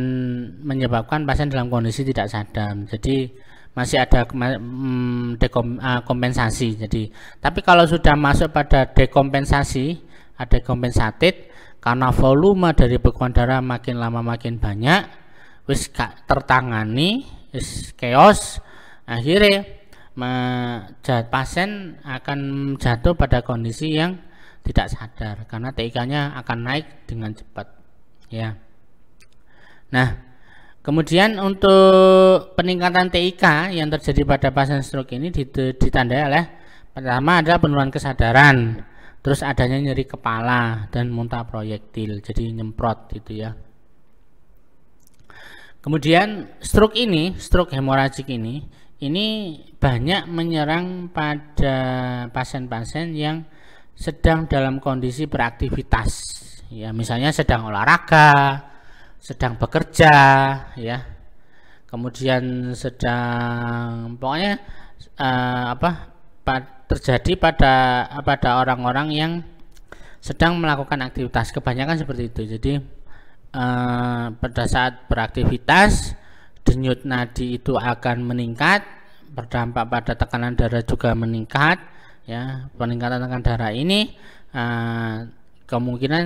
menyebabkan pasien dalam kondisi tidak sadar. Jadi masih ada kompensasi. Jadi, tapi kalau sudah masuk pada dekompensasi, ada kompensated, karena volume dari bekuan darah makin lama makin banyak, wis gak tertangani, wis chaos, akhirnya pasien akan jatuh pada kondisi yang tidak sadar karena TIK-nya akan naik dengan cepat ya. Nah, kemudian untuk peningkatan TIK yang terjadi pada pasien stroke ini ditandai oleh pertama ada penurunan kesadaran, terus adanya nyeri kepala dan muntah proyektil, jadi nyemprot gitu ya. Kemudian stroke hemoragik ini banyak menyerang pada pasien-pasien yang sedang dalam kondisi beraktivitas ya, misalnya sedang olahraga, sedang bekerja ya, kemudian sedang pokoknya terjadi pada orang-orang yang sedang melakukan aktivitas, kebanyakan seperti itu. Jadi pada saat beraktivitas denyut nadi itu akan meningkat, berdampak pada tekanan darah juga meningkat ya. Peningkatan tekanan darah ini kemungkinan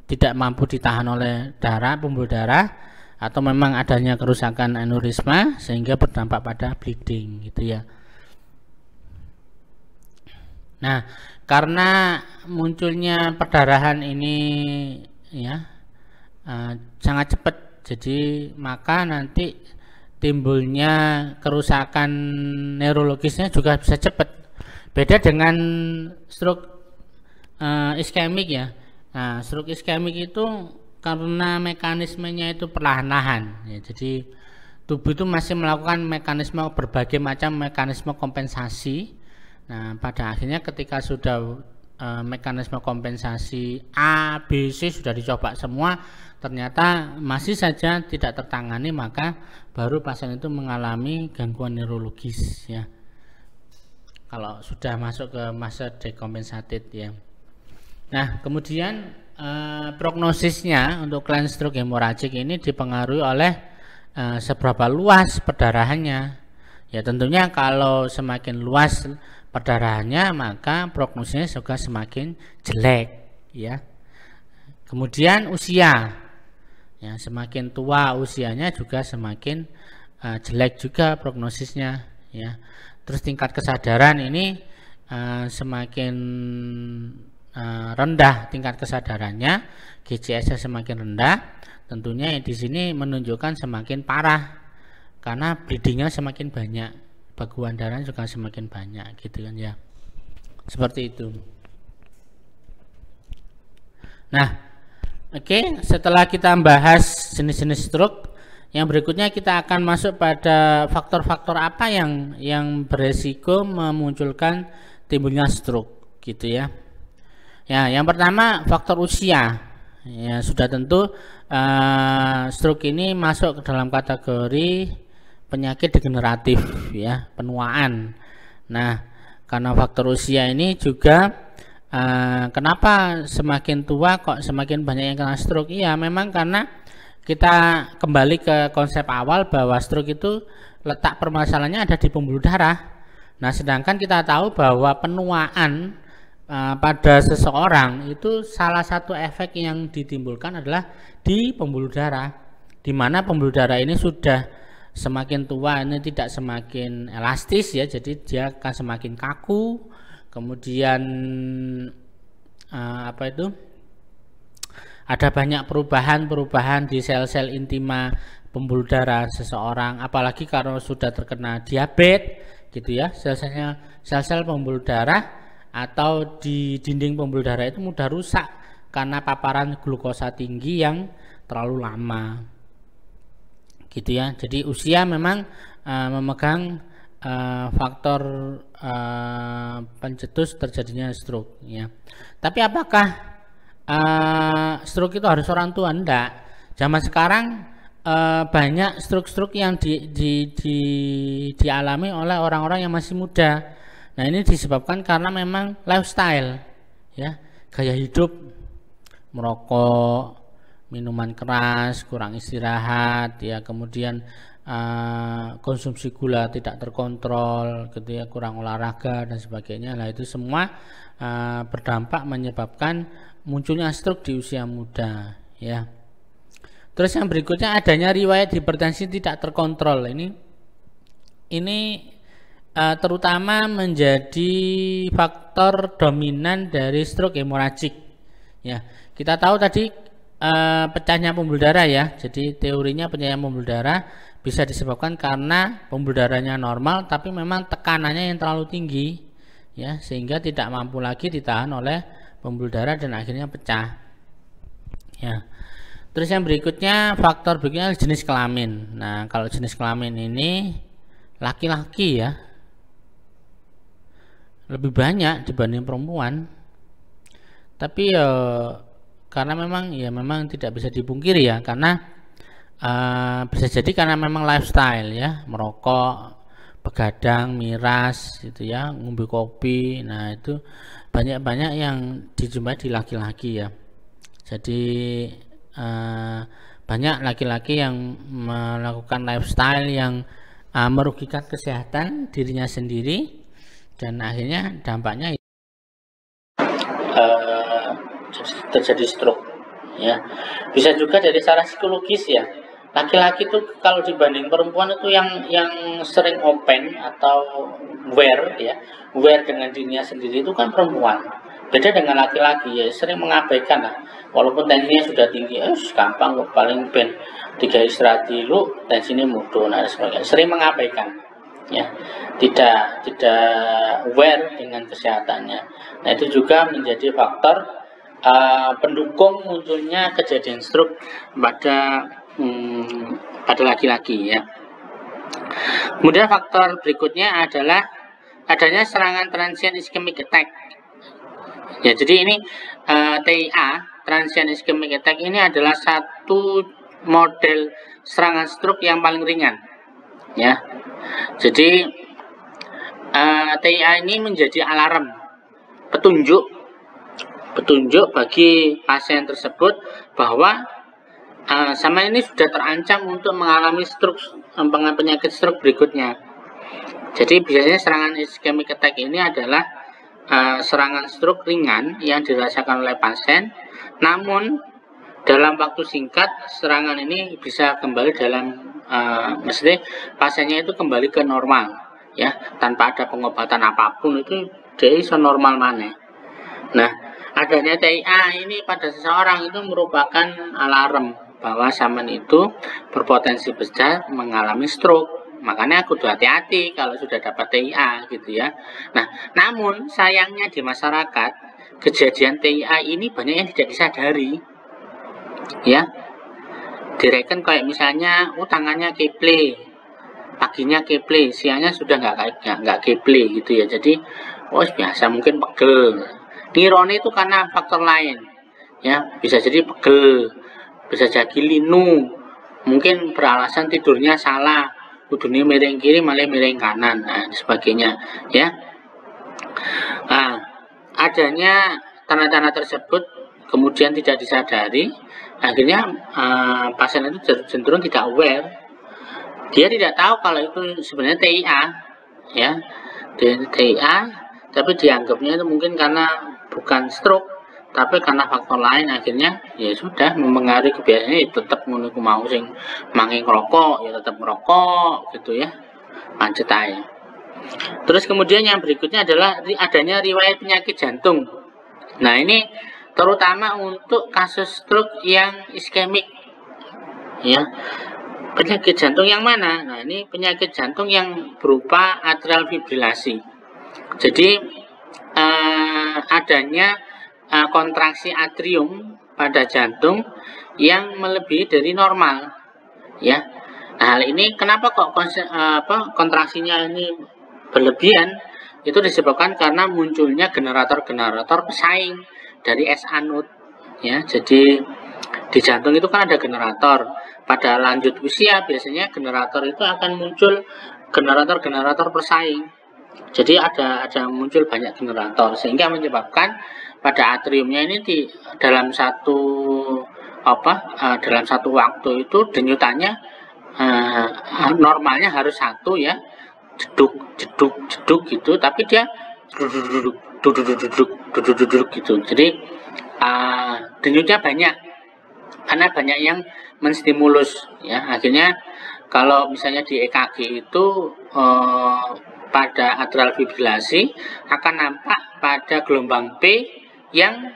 tidak mampu ditahan oleh pembuluh darah atau memang adanya kerusakan aneurisma sehingga berdampak pada bleeding gitu ya. Nah, karena munculnya perdarahan ini ya sangat cepat, jadi maka nanti timbulnya kerusakan neurologisnya juga bisa cepat. Beda dengan stroke iskemik ya. Nah, stroke iskemik itu karena mekanismenya itu perlahan-lahan ya, jadi tubuh itu masih melakukan berbagai macam mekanisme kompensasi. Nah, pada akhirnya ketika sudah mekanisme kompensasi A, B, C sudah dicoba semua, ternyata masih saja tidak tertangani, maka baru pasien itu mengalami gangguan neurologis ya, kalau sudah masuk ke masa dekompensated ya. Nah, kemudian prognosisnya untuk klien stroke hemoragik ini dipengaruhi oleh seberapa luas perdarahannya ya. Tentunya kalau semakin luas perdarahannya maka prognosisnya juga semakin jelek ya. Kemudian usia ya, semakin tua usianya juga semakin jelek juga prognosisnya ya. Terus tingkat kesadaran ini semakin rendah tingkat kesadarannya, GCS-nya semakin rendah, tentunya di sini menunjukkan semakin parah karena bleedingnya semakin banyak, baguan darah juga semakin banyak gitu kan ya, seperti itu. Nah, oke, setelah kita bahas jenis-jenis stroke, yang berikutnya kita akan masuk pada faktor-faktor apa yang beresiko memunculkan timbulnya stroke gitu ya. Ya, yang pertama faktor usia. Ya, sudah tentu stroke ini masuk ke dalam kategori penyakit degeneratif ya, penuaan. Nah, karena faktor usia ini juga kenapa semakin tua kok semakin banyak yang kena stroke? Iya, memang karena kita kembali ke konsep awal bahwa stroke itu letak permasalahannya ada di pembuluh darah. Nah, sedangkan kita tahu bahwa penuaan pada seseorang itu salah satu efek yang ditimbulkan adalah di pembuluh darah, di mana pembuluh darah ini sudah semakin tua ini tidak semakin elastis ya, jadi dia akan semakin kaku. Kemudian ada banyak perubahan di sel-sel intima pembuluh darah seseorang, apalagi kalau sudah terkena diabetes gitu ya, sel-sel pembuluh darah atau di dinding pembuluh darah itu mudah rusak karena paparan glukosa tinggi yang terlalu lama gitu ya. Jadi usia memang memegang faktor pencetus terjadinya stroke ya. Tapi apakah stroke itu harus orang tua? Enggak. Zaman sekarang banyak stroke yang dialami oleh orang-orang yang masih muda. Nah, ini disebabkan karena memang lifestyle ya, gaya hidup, merokok, minuman keras, kurang istirahat ya, kemudian konsumsi gula tidak terkontrol gitu ya, kurang olahraga dan sebagainya. Nah, itu semua berdampak menyebabkan munculnya stroke di usia muda ya. Terus yang berikutnya adanya riwayat hipertensi tidak terkontrol. ini terutama menjadi faktor dominan dari stroke hemoragik. Ya, kita tahu tadi pecahnya pembuluh darah ya. Jadi teorinya pecahnya pembuluh darah bisa disebabkan karena pembuluh darahnya normal, tapi memang tekanannya yang terlalu tinggi, ya, sehingga tidak mampu lagi ditahan oleh pembuluh darah dan akhirnya pecah. Ya. Terus yang berikutnya, faktor berikutnya jenis kelamin. Nah, kalau jenis kelamin ini laki-laki ya lebih banyak dibanding perempuan. Tapi karena memang tidak bisa dipungkiri ya, karena bisa jadi karena memang lifestyle ya, merokok, begadang, miras gitu ya, ngombe kopi. Nah, itu banyak yang dijumpai di laki-laki ya. Jadi banyak laki-laki yang melakukan lifestyle yang merugikan kesehatan dirinya sendiri, dan akhirnya dampaknya terjadi stroke ya. Bisa juga dari secara psikologis ya, laki-laki itu kalau dibanding perempuan itu yang sering open atau aware ya, aware dengan dirinya sendiri itu kan perempuan. Beda dengan laki-laki ya, sering mengabaikan lah, walaupun tensinya sudah tinggi, gampang kok, paling ben 3 istirahat dulu tensinya mudah, nah sebagainya, sering mengabaikan ya, tidak aware dengan kesehatannya. Nah, itu juga menjadi faktor pendukung munculnya kejadian stroke pada laki-laki ya. Kemudian faktor berikutnya adalah adanya serangan transient ischemic attack. Ya, jadi ini TIA, transient ischemic attack, ini adalah satu model serangan stroke yang paling ringan. Ya, jadi TIA ini menjadi alarm, petunjuk bagi pasien tersebut bahwa sama ini sudah terancam untuk mengalami stroke, penyakit stroke berikutnya. Jadi biasanya serangan ischemic attack ini adalah serangan stroke ringan yang dirasakan oleh pasien, namun dalam waktu singkat serangan ini bisa kembali maksudnya pasiennya itu kembali ke normal ya, tanpa ada pengobatan apapun, itu dia bisa normal mana. Nah, adanya TIA ini pada seseorang itu merupakan alarm bahwa zaman itu berpotensi besar mengalami stroke. Makanya kudu hati-hati kalau sudah dapat TIA gitu ya. Nah, namun sayangnya di masyarakat kejadian TIA ini banyak yang tidak disadari. Ya. Direken kayak misalnya tangannya keple, paginya keple, siangnya sudah nggak keple gitu ya. Jadi biasa, mungkin pegel. Nirone itu karena faktor lain ya, bisa jadi pegel, bisa jadi linu, mungkin beralasan tidurnya salah, kudune miring kiri malah miring kanan, nah sebagainya ya. Nah, adanya tanda-tanda tersebut kemudian tidak disadari, akhirnya pasien itu cenderung tidak aware, dia tidak tahu kalau itu sebenarnya TIA ya, TIA, tapi dianggapnya itu mungkin karena bukan stroke, tapi karena faktor lain, akhirnya ya sudah mempengaruhi kebiasaannya, tetap menunggu mau sing manging rokok ya tetap merokok gitu ya, pancet aja. Terus kemudian yang berikutnya adalah adanya riwayat penyakit jantung. Nah, ini terutama untuk kasus stroke yang iskemik ya. Penyakit jantung yang mana? Nah, ini penyakit jantung yang berupa atrial fibrilasi. Jadi adanya kontraksi atrium pada jantung yang melebihi dari normal ya. Nah, hal ini kenapa kok kontraksinya ini berlebihan? Itu disebabkan karena munculnya generator-generator pesaing dari S anode ya. Jadi di jantung itu kan ada generator. Pada lanjut usia biasanya generator itu akan muncul generator-generator pesaing. Jadi ada muncul banyak generator, sehingga menyebabkan pada atriumnya ini dalam satu waktu itu denyutannya normalnya harus 1 ya, jeduk gitu, tapi dia duduk gitu. Jadi denyutnya banyak karena banyak yang menstimulus ya. Akhirnya kalau misalnya di EKG itu pada atrial fibrilasi akan nampak pada gelombang P yang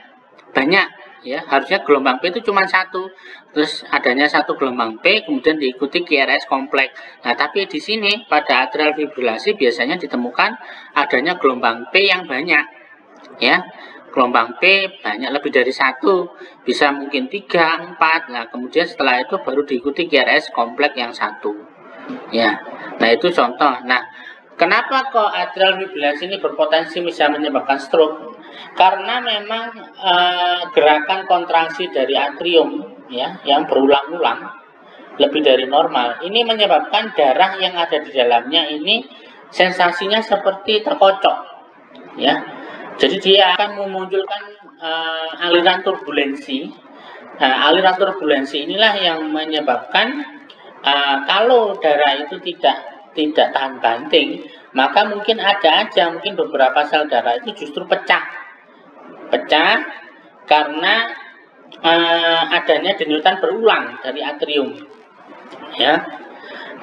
banyak, ya. Harusnya gelombang P itu cuma satu, terus adanya satu gelombang P kemudian diikuti QRS kompleks. Nah, tapi di sini pada atrial fibrilasi biasanya ditemukan adanya gelombang P yang banyak, ya. Gelombang P banyak, lebih dari satu, bisa mungkin 3, 4. Nah, kemudian setelah itu baru diikuti QRS kompleks yang satu, ya. Nah, itu contoh. Nah, kenapa kok atrial fibrilasi ini berpotensi bisa menyebabkan stroke? Karena memang gerakan kontraksi dari atrium, ya, yang berulang-ulang lebih dari normal, ini menyebabkan darah yang ada di dalamnya ini sensasinya seperti terkocok, ya. Jadi dia akan memunculkan aliran turbulensi. Nah, aliran turbulensi inilah yang menyebabkan kalau darah itu tidak tahan banting, maka mungkin ada aja mungkin beberapa sel darah itu justru pecah karena adanya denyutan berulang dari atrium, ya.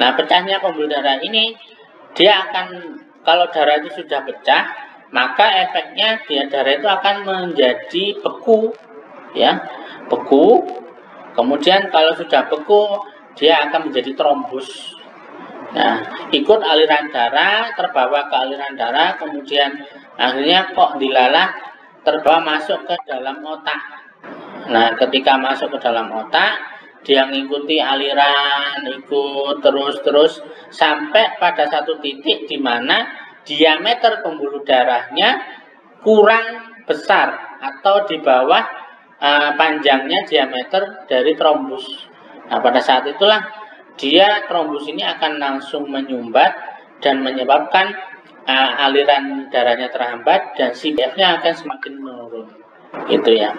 Nah, pecahnya pembuluh darah ini dia akan, kalau darah itu sudah pecah, maka efeknya darah itu akan menjadi beku, ya, beku. Kemudian kalau sudah beku, dia akan menjadi trombus. Nah, ikut aliran darah, terbawa ke aliran darah, kemudian akhirnya kok dilalah terbawa masuk ke dalam otak. Nah, ketika masuk ke dalam otak, dia mengikuti aliran, ikut terus sampai pada satu titik di mana diameter pembuluh darahnya kurang besar atau di bawah panjangnya diameter dari trombus. Nah, pada saat itulah trombus ini akan langsung menyumbat dan menyebabkan aliran darahnya terhambat dan CPF-nya akan semakin menurun, gitu ya.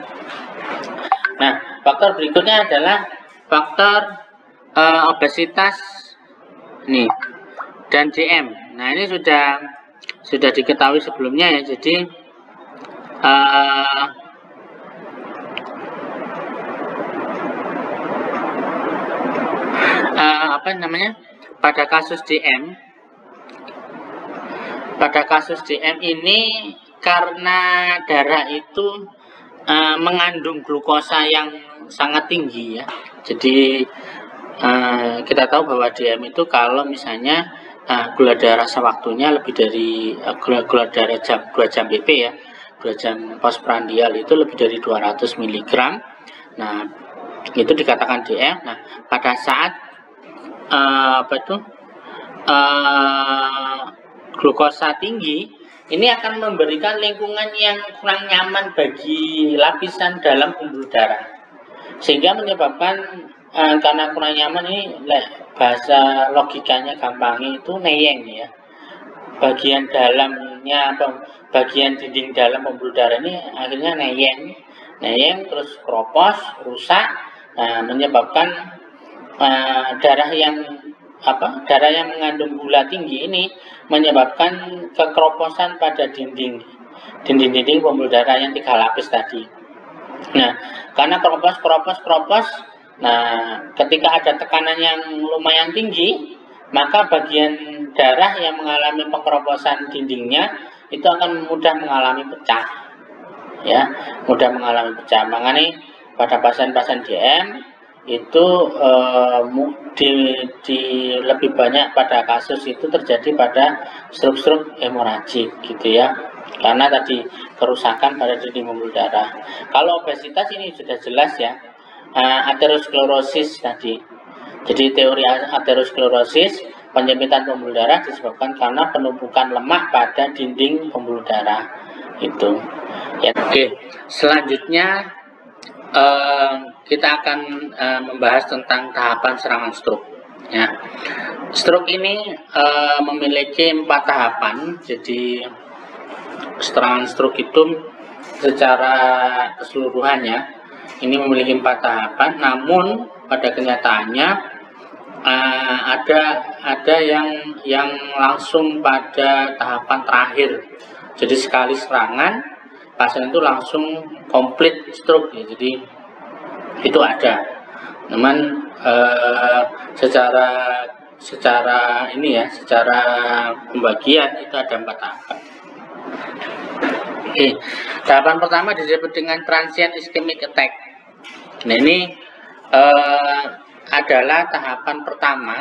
Nah, faktor berikutnya adalah faktor obesitas nih dan DM. Nah, ini sudah diketahui sebelumnya, ya. Jadi apa namanya, pada kasus DM ini karena darah itu mengandung glukosa yang sangat tinggi, ya. Jadi kita tahu bahwa DM itu kalau misalnya gula darah sewaktunya lebih dari gula darah 2 jam BP, ya, 2 jam postprandial itu lebih dari 200 mg. Nah, itu dikatakan DM. Nah, pada saat glukosa tinggi, ini akan memberikan lingkungan yang kurang nyaman bagi lapisan dalam pembuluh darah, sehingga menyebabkan karena kurang nyaman ini, bahasa logikanya gampangnya itu neyeng, ya. Bagian dalamnya, bagian dinding dalam pembuluh darah ini akhirnya neyeng terus kropos, rusak. Nah, menyebabkan darah yang mengandung gula tinggi ini menyebabkan kekroposan pada dinding pembuluh darah yang 3 lapis tadi. Nah, karena kropos, nah, ketika ada tekanan yang lumayan tinggi, maka bagian darah yang mengalami pengkroposan dindingnya itu akan mudah mengalami pecah, ya, Makanya pada pasien-pasien DM itu lebih banyak pada kasus itu terjadi pada stroke hemoragik, gitu ya, karena tadi kerusakan pada dinding pembuluh darah. Kalau obesitas ini sudah jelas, ya, aterosklerosis tadi. Jadi teori aterosklerosis, penyempitan pembuluh darah disebabkan karena penumpukan lemak pada dinding pembuluh darah itu, ya. Oke, selanjutnya kita akan membahas tentang tahapan serangan stroke, ya. Stroke ini memiliki 4 tahapan. Jadi serangan stroke itu secara keseluruhannya ini memiliki 4 tahapan, namun pada kenyataannya ada yang langsung pada tahapan terakhir. Jadi sekali serangan pasien itu langsung komplit stroke, ya. Jadi itu ada. Namun secara secara ini ya, secara pembagian itu ada 4 tahapan. Oke, tahapan pertama disebut dengan transient ischemic attack. Nah, ini adalah tahapan pertama,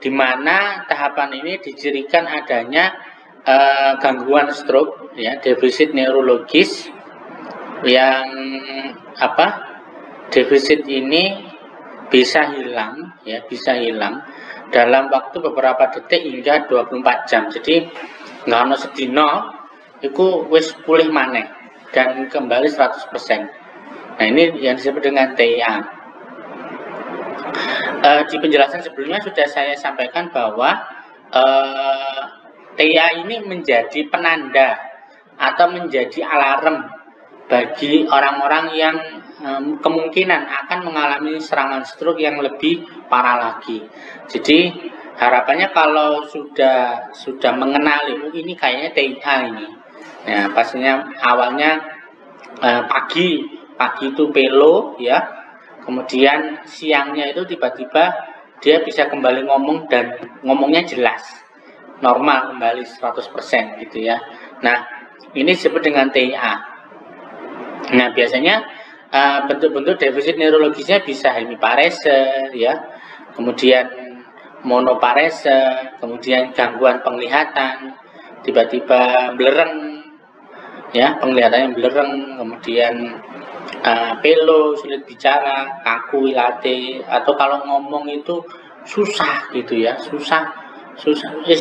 di mana tahapan ini dicirikan adanya gangguan stroke, ya, defisit neurologis yang defisit ini bisa hilang, ya, bisa hilang dalam waktu beberapa detik hingga 24 jam. Jadi nggak ono sedino itu wis pulih maneh dan kembali 100%. Nah, ini yang disebut dengan TIA. Di penjelasan sebelumnya sudah saya sampaikan bahwa TIA ini menjadi penanda atau menjadi alarm bagi orang-orang yang kemungkinan akan mengalami serangan stroke yang lebih parah lagi. Jadi harapannya kalau sudah mengenali ini kayaknya TIA ini. Nah, pastinya awalnya pagi itu pelo, ya. Kemudian siangnya itu tiba-tiba dia bisa kembali ngomong dan ngomongnya jelas, normal kembali 100% gitu ya. Nah, ini disebut dengan TIA. Nah, biasanya bentuk-bentuk defisit neurologisnya bisa hemiparese, ya. Kemudian monoparese, kemudian gangguan penglihatan, tiba-tiba belereng, ya, penglihatannya belereng, kemudian pelo, sulit bicara, kaku, ilate, atau kalau ngomong itu susah gitu ya, susah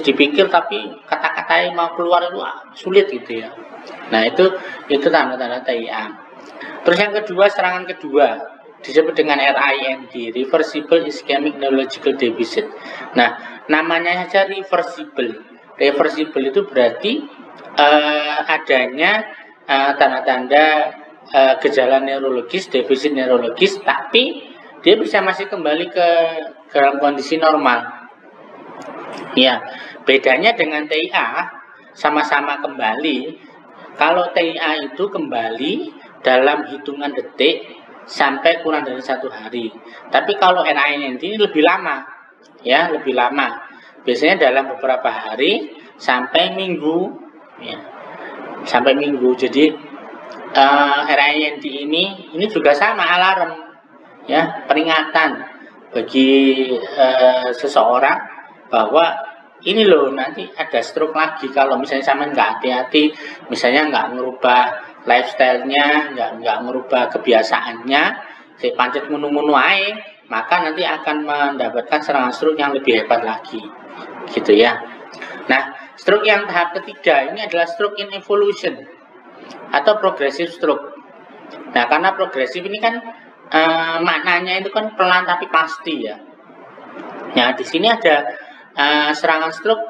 dipikir tapi kata-katanya mau keluar itu sulit gitu ya. Nah, itu tanda-tanda TIA. Terus yang kedua, serangan kedua disebut dengan RIND, Reversible Ischemic Neurological Deficit. Nah, namanya saja reversible. Reversible itu berarti adanya tanda-tanda gejala neurologis, defisit neurologis, tapi dia bisa masih kembali ke dalam kondisi normal. Ya, bedanya dengan TIA sama-sama kembali. Kalau TIA itu kembali dalam hitungan detik sampai kurang dari 1 hari. Tapi kalau RIND ini lebih lama, ya, lebih lama. Biasanya dalam beberapa hari sampai minggu, ya, sampai minggu. Jadi RIND ini juga sama, alarm, ya, peringatan bagi seseorang bahwa ini loh nanti ada stroke lagi kalau misalnya sama nggak hati-hati, misalnya nggak merubah lifestyle-nya, nggak merubah kebiasaannya, si pancet munu-munu ae, maka nanti akan mendapatkan serangan stroke yang lebih hebat lagi, gitu ya. Nah, stroke yang tahap ketiga ini adalah stroke in evolution atau progressive stroke. Nah, karena progresif ini kan maknanya itu kan pelan tapi pasti ya. Nah, di sini ada serangan stroke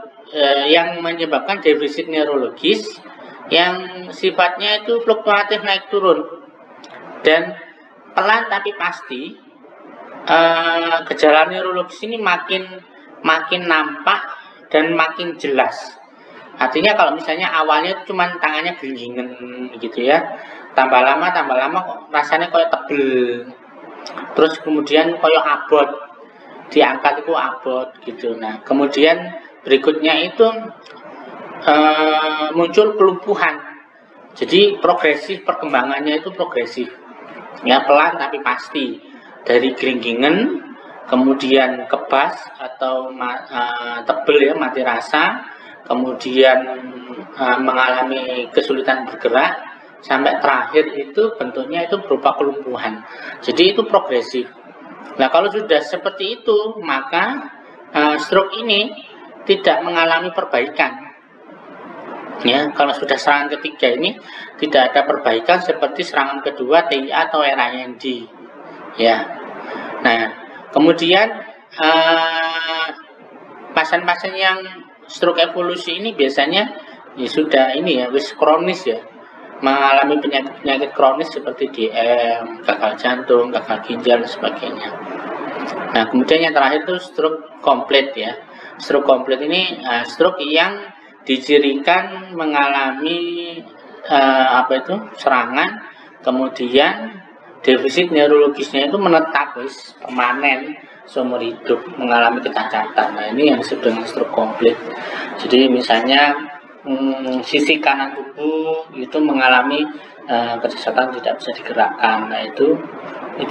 yang menyebabkan defisit neurologis yang sifatnya itu fluktuatif naik turun dan pelan tapi pasti. Gejala neurologis ini makin nampak dan makin jelas. Artinya kalau misalnya awalnya itu cuma tangannya gelingin gitu ya, tambah lama kok rasanya kayak tebel, terus kemudian kayak abot, diangkat itu abot gitu. Nah, kemudian berikutnya itu muncul kelumpuhan. Jadi progresif, perkembangannya itu progresif, ya, pelan tapi pasti, dari gelingin kemudian kebas atau tebel ya, mati rasa, kemudian mengalami kesulitan bergerak, sampai terakhir itu bentuknya itu berupa kelumpuhan. Jadi itu progresif. Nah, kalau sudah seperti itu, maka stroke ini tidak mengalami perbaikan. Ya, kalau sudah serangan ketiga ini tidak ada perbaikan seperti serangan kedua TIA atau RIND. Ya. Nah, kemudian pasien-pasien yang stroke evolusi ini biasanya ya sudah ini ya, wis kronis ya, mengalami penyakit kronis seperti DM, gagal jantung, gagal ginjal dan sebagainya. Nah, kemudian yang terakhir itu stroke komplit ya. Stroke komplit ini stroke yang dicirikan mengalami serangan, kemudian defisit neurologisnya itu menetap, permanen seumur hidup mengalami kecacatan. Nah, ini yang disebut dengan stroke komplit. Jadi misalnya sisi kanan tubuh itu mengalami kecacatan, tidak bisa digerakkan. Nah, itu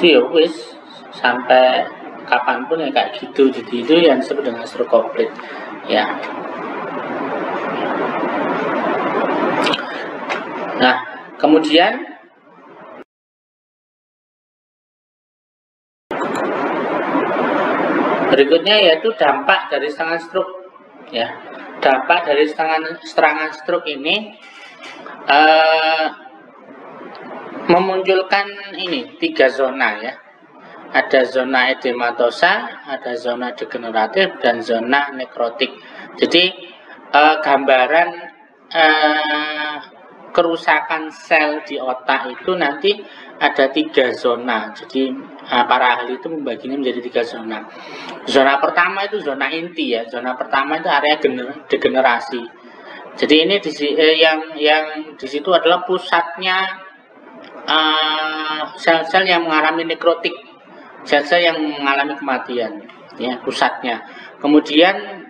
ya wis sampai kapanpun ya kayak gitu. Jadi itu yang disebut dengan stroke komplit. Ya. Nah, kemudian berikutnya yaitu dampak dari serangan stroke. Ya, dampak dari serangan stroke ini memunculkan ini 3 zona ya. Ada zona edematosa, ada zona degeneratif, dan zona nekrotik. Jadi gambaran kerusakan sel di otak itu nanti ada 3 zona. Jadi para ahli itu membaginya menjadi 3 zona. Zona pertama itu zona inti ya. Zona pertama itu area degenerasi. Jadi ini yang di situ adalah pusatnya sel-sel yang mengalami nekrotik, sel-sel yang mengalami kematian, ya pusatnya. Kemudian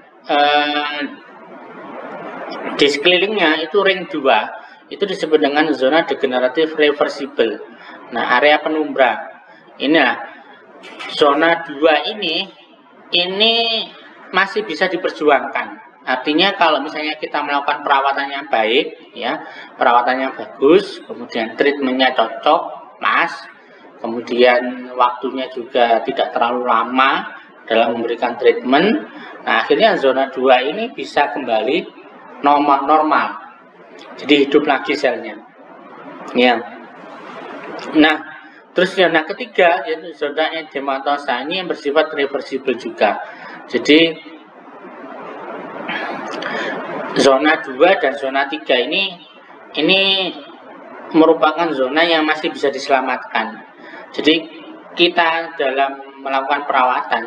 di sekelilingnya itu ring 2 itu disebut dengan zona degeneratif reversible. Nah, area penumbra. Inilah zona 2 ini masih bisa diperjuangkan. Artinya kalau misalnya kita melakukan perawatan yang baik, ya, perawatan yang bagus, kemudian treatmentnya cocok, pas, kemudian waktunya juga tidak terlalu lama dalam memberikan treatment, nah akhirnya zona 2 ini bisa kembali normal. Jadi hidup lagi selnya. Ya. Nah, terus zona ketiga yaitu zona edematosa ini yang bersifat reversible juga. Jadi zona 2 dan zona 3 ini merupakan zona yang masih bisa diselamatkan. Jadi kita dalam melakukan perawatan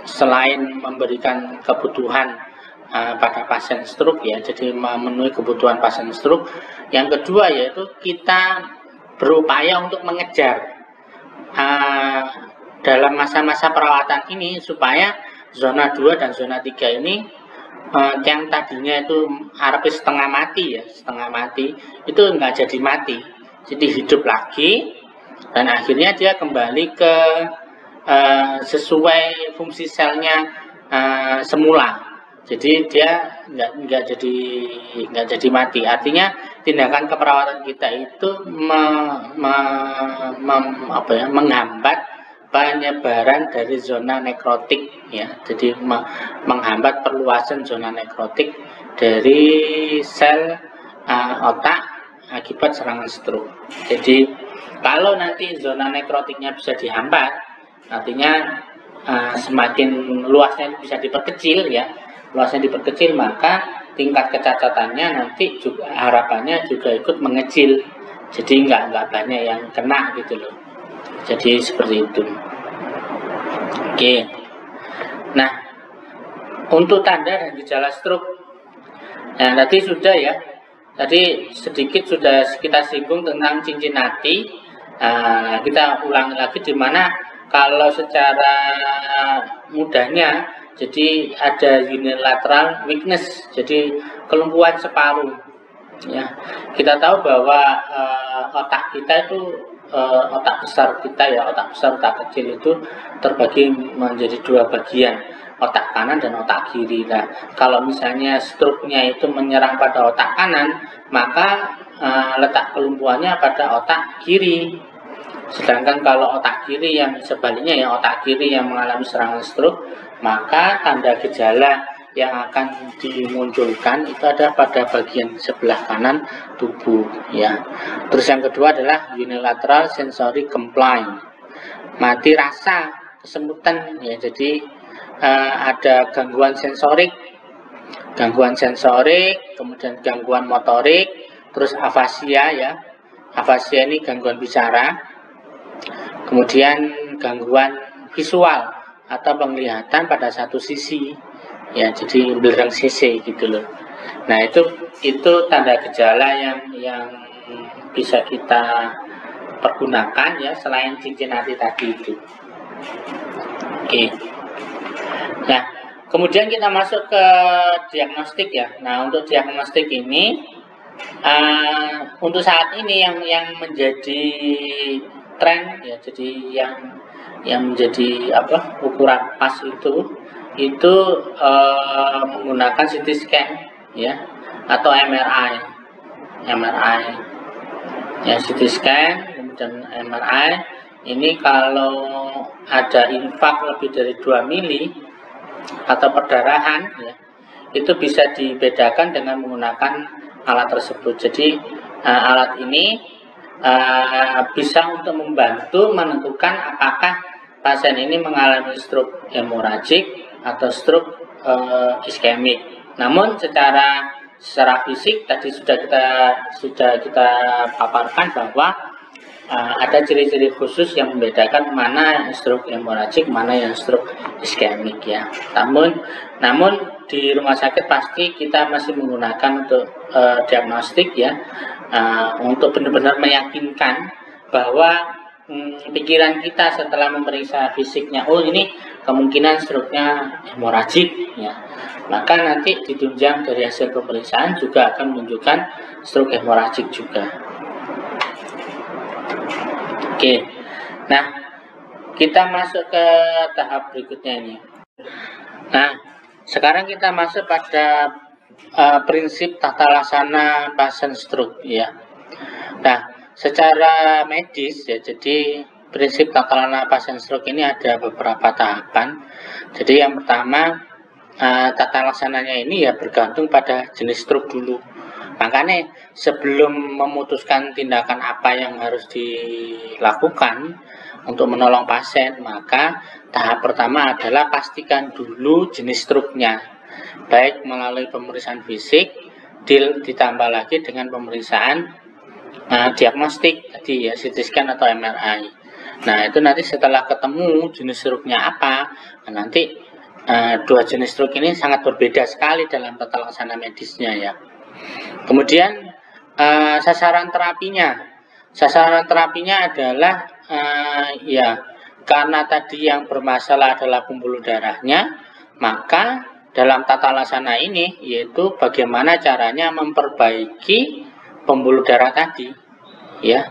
selain memberikan kebutuhan pada pasien stroke ya, jadi memenuhi kebutuhan pasien stroke, yang kedua yaitu kita berupaya untuk mengejar dalam masa-masa perawatan ini supaya zona 2 dan zona 3 ini yang tadinya itu harapnya setengah mati itu enggak jadi mati, jadi hidup lagi, dan akhirnya dia kembali ke sesuai fungsi selnya semula. Jadi dia enggak jadi mati. Artinya tindakan keperawatan kita itu menghambat penyebaran dari zona nekrotik ya. Jadi menghambat perluasan zona nekrotik dari sel otak akibat serangan stroke. Jadi kalau nanti zona nekrotiknya bisa dihambat, artinya semakin luasnya bisa diperkecil ya. Luasnya diperkecil, maka tingkat kecacatannya nanti juga harapannya juga ikut mengecil. Jadi nggak banyak yang kena gitu loh. Jadi seperti itu. Oke. Nah, untuk tanda dan gejala stroke, nah tadi sudah ya. Tadi sedikit sudah kita singgung tentang Cincinnati. Kita ulangi lagi di mana kalau secara mudahnya, jadi ada unilateral weakness, jadi kelumpuhan separuh. Ya, kita tahu bahwa otak kita itu otak besar kita ya, otak besar, otak kecil itu terbagi menjadi 2 bagian, otak kanan dan otak kiri. Nah, kalau misalnya stroke-nya itu menyerang pada otak kanan, maka letak kelumpuhannya pada otak kiri. Sedangkan kalau otak kiri yang sebaliknya ya, otak kiri yang mengalami serangan stroke, maka tanda gejala yang akan dimunculkan itu ada pada bagian sebelah kanan tubuh ya. Terus yang kedua adalah unilateral sensory complaint, mati rasa, kesemutan ya. Jadi ada gangguan sensorik, kemudian gangguan motorik, terus afasia ya. Afasia ini gangguan bicara, kemudian gangguan visual atau penglihatan pada satu sisi ya, jadi belerang sisi gitu loh. Nah, itu tanda gejala yang bisa kita pergunakan ya, selain Cincinnati tadi itu. Oke. Nah, kemudian kita masuk ke diagnostik ya. Nah, untuk diagnostik ini untuk saat ini yang menjadi tren ya, jadi yang menjadi ukuran pas itu menggunakan CT scan ya, atau MRI ya, CT scan kemudian MRI. Ini kalau ada infak lebih dari 2 mili atau perdarahan ya, itu bisa dibedakan dengan menggunakan alat tersebut. Jadi alat ini bisa untuk membantu menentukan apakah pasien ini mengalami stroke hemoragik atau stroke iskemik. Namun secara fisik tadi sudah kita paparkan bahwa ada ciri-ciri khusus yang membedakan mana stroke hemoragik, mana yang stroke iskemik ya. Namun di rumah sakit pasti kita masih menggunakan untuk diagnostik ya, untuk benar-benar meyakinkan bahwa pikiran kita setelah memeriksa fisiknya, oh ini kemungkinan stroke-nya hemoragik ya, maka nanti ditunjang dari hasil pemeriksaan juga akan menunjukkan stroke hemoragik juga. Oke, nah kita masuk ke tahap berikutnya ini. Nah, sekarang kita masuk pada prinsip tata laksana pasien stroke ya. Nah, secara medis ya, jadi prinsip tata laksana pasien stroke ini ada beberapa tahapan. Jadi yang pertama, tata laksananya ini ya bergantung pada jenis stroke dulu. Makanya sebelum memutuskan tindakan apa yang harus dilakukan untuk menolong pasien, maka tahap pertama adalah pastikan dulu jenis stroke-nya, baik melalui pemeriksaan fisik ditambah lagi dengan pemeriksaan diagnostik tadi ya, CT scan atau MRI. Nah, itu nanti setelah ketemu jenis stroke-nya apa, nanti dua jenis stroke ini sangat berbeda sekali dalam tata laksana medisnya ya. Kemudian sasaran terapinya adalah ya, karena tadi yang bermasalah adalah pembuluh darahnya, maka dalam tata laksana ini yaitu bagaimana caranya memperbaiki pembuluh darah tadi ya,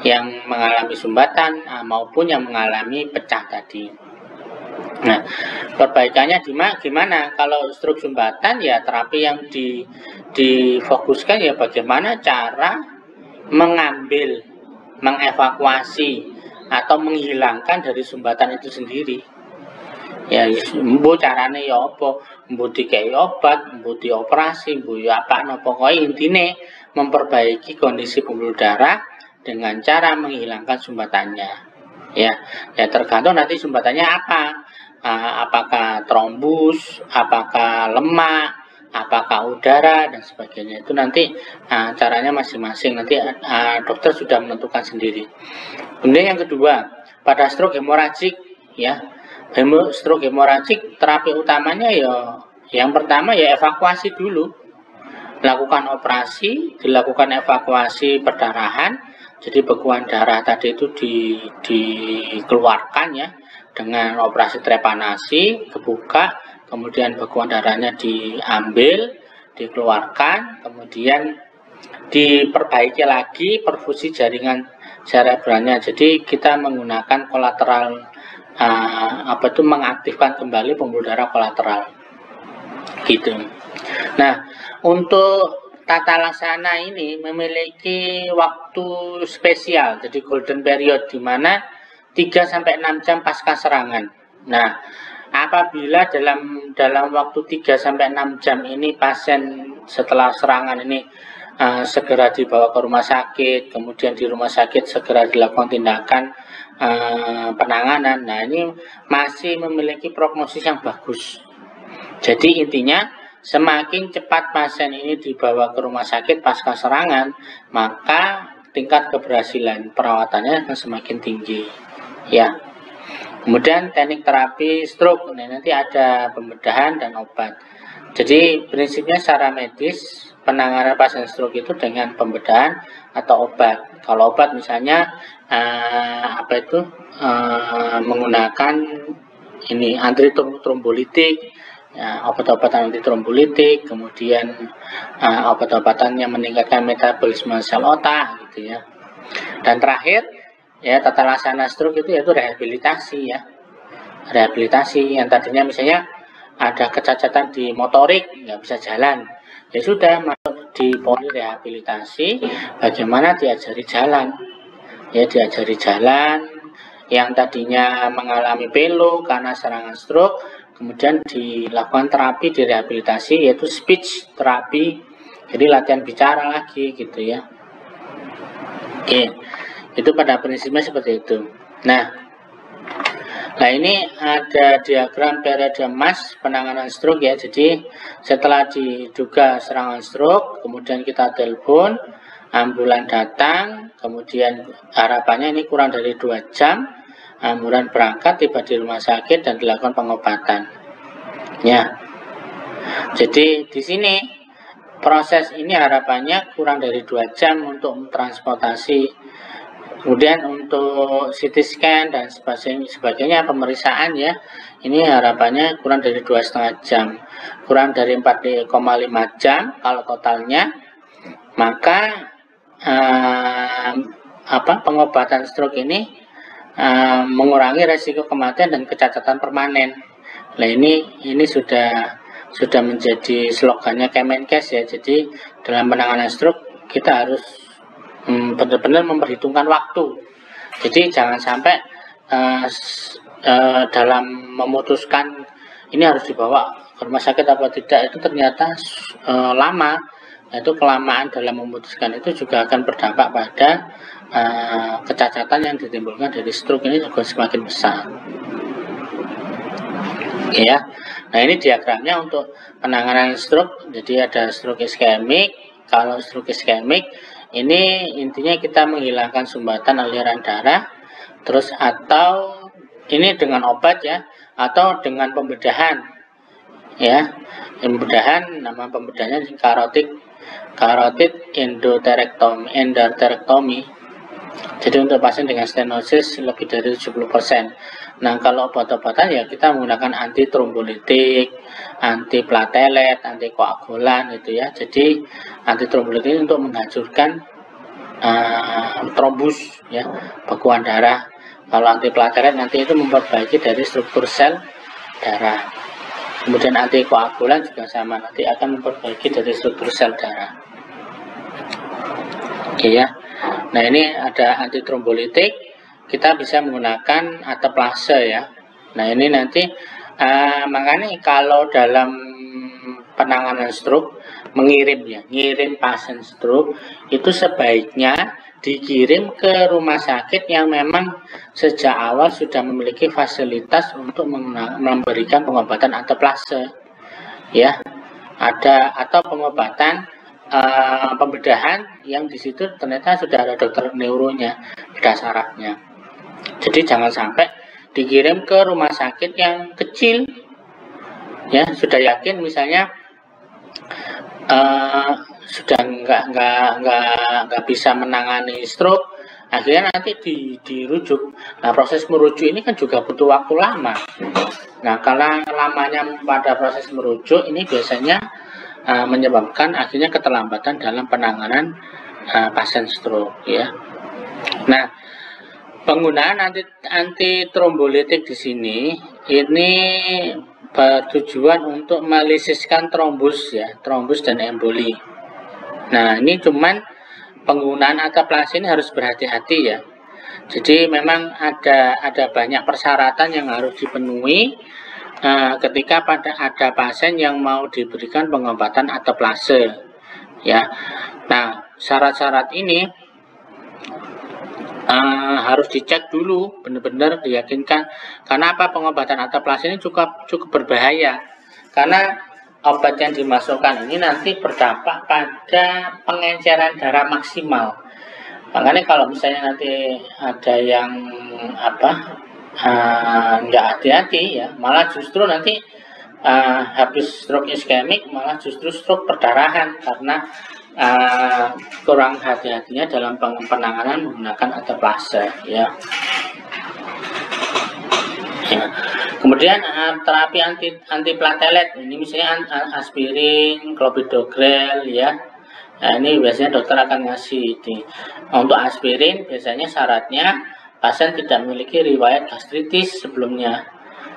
yang mengalami sumbatan maupun yang mengalami pecah tadi. Nah, perbaikannya gimana? Kalau stroke sumbatan ya terapi yang difokuskan ya bagaimana cara mengambil, mengevakuasi atau menghilangkan dari sumbatan itu sendiri. Ya, mbu carane ya apa? Mbu dikei obat, mbu dioperasi, mbu ya apa, no pokoknya intinya memperbaiki kondisi pembuluh darah dengan cara menghilangkan sumbatannya. Ya tergantung nanti sumbatannya apa. Apakah trombus, apakah lemak, apakah udara dan sebagainya, itu nanti caranya masing-masing, nanti dokter sudah menentukan sendiri. Kemudian yang kedua, pada stroke hemoragik ya, stroke hemoragik terapi utamanya ya, yang pertama ya evakuasi dulu, lakukan operasi, dilakukan evakuasi perdarahan, jadi bekuan darah tadi itu dikeluarkan ya, dengan operasi trepanasi, kebuka, kemudian bekuan darahnya diambil, dikeluarkan, kemudian diperbaiki lagi perfusi jaringan cerebralnya. Jadi kita menggunakan kolateral, mengaktifkan kembali pembuluh darah kolateral, gitu. Nah, untuk tata laksana ini memiliki waktu spesial, jadi golden period, di mana 3-6 jam pasca serangan. Nah, apabila dalam waktu 3-6 jam ini pasien setelah serangan ini segera dibawa ke rumah sakit, kemudian di rumah sakit segera dilakukan tindakan penanganan, nah ini masih memiliki prognosis yang bagus. Jadi intinya semakin cepat pasien ini dibawa ke rumah sakit pasca serangan, maka tingkat keberhasilan perawatannya akan semakin tinggi. Ya, kemudian teknik terapi stroke, nanti ada pembedahan dan obat. Jadi prinsipnya secara medis penanganan pasien stroke itu dengan pembedahan atau obat. Kalau obat misalnya menggunakan ini antitrombolitik, ya, obat-obatan antitrombolitik, kemudian obat-obatan yang meningkatkan metabolisme sel otak gitu ya. Dan terakhir ya, tata laksana stroke itu yaitu rehabilitasi ya. Rehabilitasi yang tadinya misalnya ada kecacatan di motorik, nggak bisa jalan, ya sudah masuk di poli rehabilitasi, bagaimana diajari jalan, ya diajari jalan. Yang tadinya mengalami pelo karena serangan stroke, kemudian dilakukan terapi di rehabilitasi yaitu speech terapi, jadi latihan bicara lagi gitu ya. Oke, itu pada prinsipnya seperti itu. Nah ini ada diagram periode emas penanganan stroke ya. Jadi setelah diduga serangan stroke, kemudian kita telepon, ambulan datang, kemudian harapannya ini kurang dari 2 jam, ambulan berangkat, tiba di rumah sakit dan dilakukan pengobatan. Ya, jadi di sini proses ini harapannya kurang dari 2 jam untuk transportasi. Kemudian untuk CT scan dan sebagainya pemeriksaan ya, ini harapannya kurang dari 2,5 jam, kurang dari 4,5 jam kalau totalnya. Maka pengobatan stroke ini mengurangi resiko kematian dan kecacatan permanen. Nah ini sudah menjadi slogannya Kemenkes ya. Jadi dalam penanganan stroke kita harus benar-benar memperhitungkan waktu. Jadi jangan sampai dalam memutuskan ini harus dibawa ke rumah sakit apa tidak itu ternyata lama. Itu kelamaan dalam memutuskan itu juga akan berdampak pada kecacatan yang ditimbulkan dari stroke ini juga semakin besar. Oke ya. Nah ini diagramnya untuk penanganan stroke. Jadi ada stroke iskemik. Kalau stroke iskemik ini intinya kita menghilangkan sumbatan aliran darah, terus atau ini dengan obat ya, atau dengan pembedahan ya. Pembedahan, nama pembedahnya carotid endarterektomi. Jadi untuk pasien dengan stenosis lebih dari 70%. Nah kalau obat-obatan ya kita menggunakan antitrombolitik, antiplatelet, antikoagulan gitu ya. Jadi antitrombolitik untuk menghancurkan trombus ya, bekuan darah. Kalau antiplatelet nanti itu memperbaiki dari struktur sel darah. Kemudian antikoagulan juga sama, nanti akan memperbaiki dari struktur sel darah. Oke ya. Nah ini ada antitrombolitik, kita bisa menggunakan ateplase ya. Nah ini nanti makanya kalau dalam penanganan stroke ngirim pasien stroke itu sebaiknya dikirim ke rumah sakit yang memang sejak awal sudah memiliki fasilitas untuk memberikan pengobatan ateplase ya, atau pengobatan pembedahan yang di situ ternyata sudah ada dokter neuronya, bedah sarafnya. Jadi jangan sampai dikirim ke rumah sakit yang kecil ya, sudah yakin misalnya sudah nggak bisa menangani stroke, akhirnya nanti dirujuk. Nah proses merujuk ini kan juga butuh waktu lama. Nah kalau lamanya pada proses merujuk ini biasanya menyebabkan akhirnya keterlambatan dalam penanganan pasien stroke ya. Nah penggunaan antitrombolitik di sini ini bertujuan untuk melisiskan trombus ya, trombus dan emboli. Nah ini cuman penggunaan ateplase ini harus berhati-hati ya. Jadi memang ada banyak persyaratan yang harus dipenuhi ketika ada pasien yang mau diberikan pengobatan ateplase ya. Nah syarat-syarat ini harus dicek dulu, benar-benar diyakinkan. Karena apa? Pengobatan ateplase ini cukup berbahaya karena obat yang dimasukkan ini nanti berdampak pada pengenceran darah maksimal. Makanya kalau misalnya nanti ada yang nggak hati-hati ya, malah justru nanti habis stroke iskemik malah justru stroke perdarahan karena kurang hati-hatinya dalam penanganan menggunakan adaplase ya. Kemudian terapi antiplatelet ini misalnya aspirin, clopidogrel ya. Nah, ini biasanya dokter akan ngasih ini. Untuk aspirin biasanya syaratnya pasien tidak memiliki riwayat gastritis sebelumnya.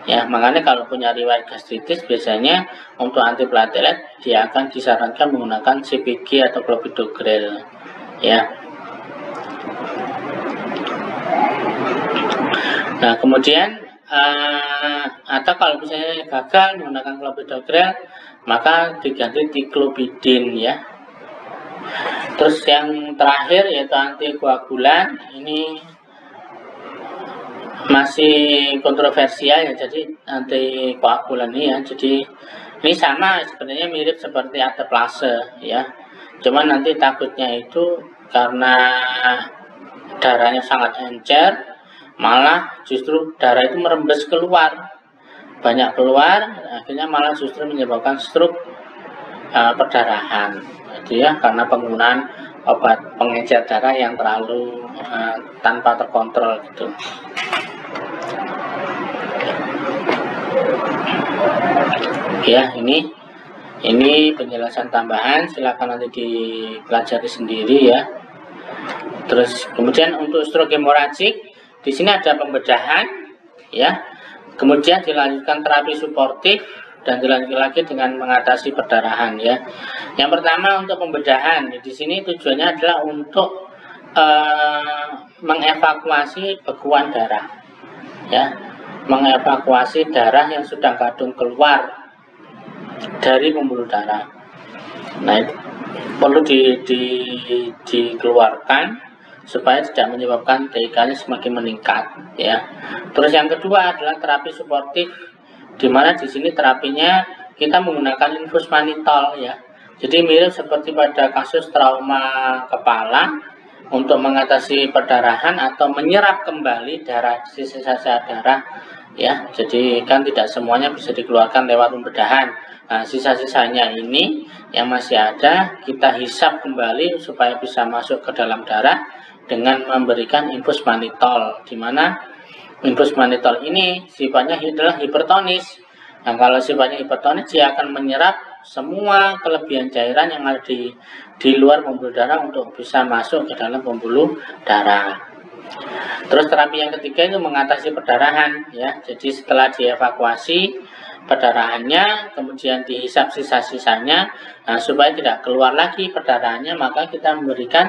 Ya, makanya kalau punya riwayat gastritis biasanya untuk antiplatelet dia akan disarankan menggunakan CPG atau clopidogrel. Ya. Nah, kemudian atau kalau misalnya gagal menggunakan clopidogrel maka diganti diklopidin ya. Terus yang terakhir yaitu antikoagulan, ini masih kontroversial ya, jadi antikoagulan ini ya, jadi ini sama sebenarnya mirip seperti adaplase ya, cuman nanti takutnya itu karena darahnya sangat encer, malah justru darah itu merembes keluar, banyak keluar, akhirnya malah justru menyebabkan stroke perdarahan. Jadi ya karena penggunaan obat pengencer darah yang terlalu tanpa terkontrol gitu. Ya ini penjelasan tambahan, silakan nanti dipelajari sendiri ya. Terus kemudian untuk stroke hemoragik di sini ada pembedahan ya. Kemudian dilanjutkan terapi suportif dan dilanjutkan lagi dengan mengatasi perdarahan ya. Yang pertama untuk pembedahan, di sini tujuannya adalah untuk mengevakuasi bekuan darah ya, mengevakuasi darah yang sudah kadung keluar dari pembuluh darah. Nah, perlu dikeluarkan supaya tidak menyebabkan TIK-nya semakin meningkat ya. Terus yang kedua adalah terapi suportif, di mana di sini terapinya kita menggunakan infus manitol ya. Jadi mirip seperti pada kasus trauma kepala untuk mengatasi perdarahan atau menyerap kembali darah, sisa-sisa darah ya. Jadi kan tidak semuanya bisa dikeluarkan lewat pembedahan. Nah, sisa-sisanya ini yang masih ada kita hisap kembali supaya bisa masuk ke dalam darah dengan memberikan infus manitol, di mana infus manitol ini sifatnya adalah hipertonis. Nah, kalau sifatnya hipertonis dia akan menyerap semua kelebihan cairan yang ada di luar pembuluh darah untuk bisa masuk ke dalam pembuluh darah. Terus terapi yang ketiga itu mengatasi perdarahan ya. Jadi setelah dievakuasi perdarahannya, kemudian dihisap sisa-sisanya, nah, supaya tidak keluar lagi perdarahannya, maka kita memberikan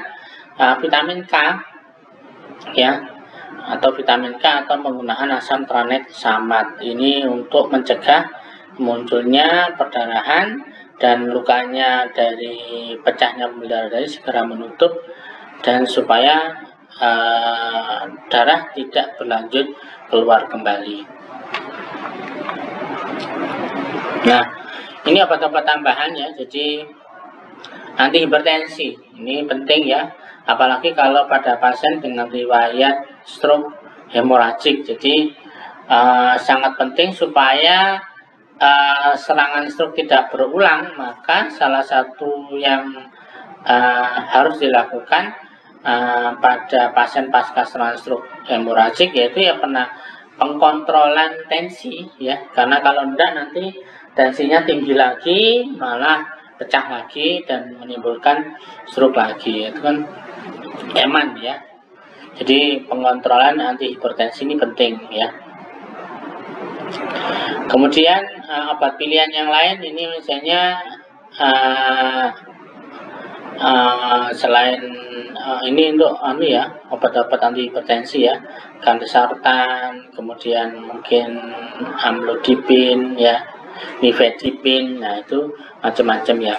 vitamin K ya, atau vitamin K atau penggunaan asam tranexamat ini untuk mencegah munculnya perdarahan dan lukanya dari pecahnya pembuluh darah tadi segera menutup dan supaya darah tidak berlanjut keluar kembali. Nah, ini obat-obat tambahan ya, jadi anti hipertensi ini penting ya, apalagi kalau pada pasien dengan riwayat stroke hemoragik. Jadi sangat penting supaya serangan stroke tidak berulang, maka salah satu yang harus dilakukan pada pasien pasca serangan stroke hemoragik yaitu ya pengkontrolan tensi ya, karena kalau tidak nanti tensinya tinggi lagi malah pecah lagi dan menimbulkan stroke lagi, itu kan eman ya. Jadi pengontrolan anti hipertensi ini penting ya. Kemudian obat pilihan yang lain ini misalnya selain ini untuk obat-obat anti hipertensi ya, Candesartan, kemudian mungkin amlodipin ya, nifedipin, nah itu macam-macam ya.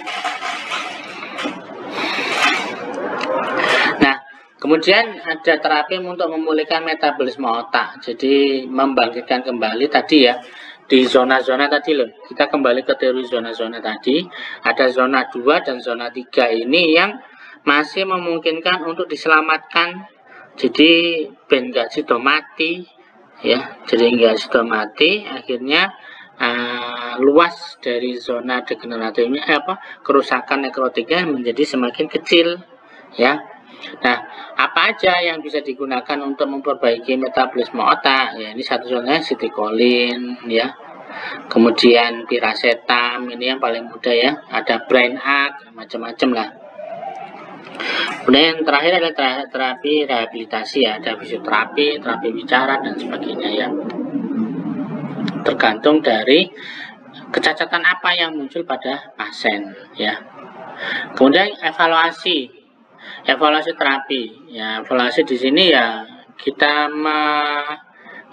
Nah, kemudian ada terapi untuk memulihkan metabolisme otak, jadi membangkitkan kembali tadi ya, di zona-zona tadi loh, kita kembali ke teori zona-zona tadi, ada zona 2 dan zona 3 ini yang masih memungkinkan untuk diselamatkan, jadi ben gak sido mati ya, jadi nggak sido mati, akhirnya luas dari zona degeneratifnya kerusakan nekrotiknya menjadi semakin kecil, ya. Nah, apa aja yang bisa digunakan untuk memperbaiki metabolisme otak? Ya, ini satu contohnya sitikolin, ya. Kemudian piracetam, ini yang paling mudah ya. Ada brain arc, macam-macam lah. Kemudian yang terakhir adalah terapi rehabilitasi, ya. Ada fisioterapi, terapi bicara dan sebagainya, ya. Tergantung dari kecacatan apa yang muncul pada pasien, ya. Kemudian evaluasi terapi, ya. Evaluasi di sini ya kita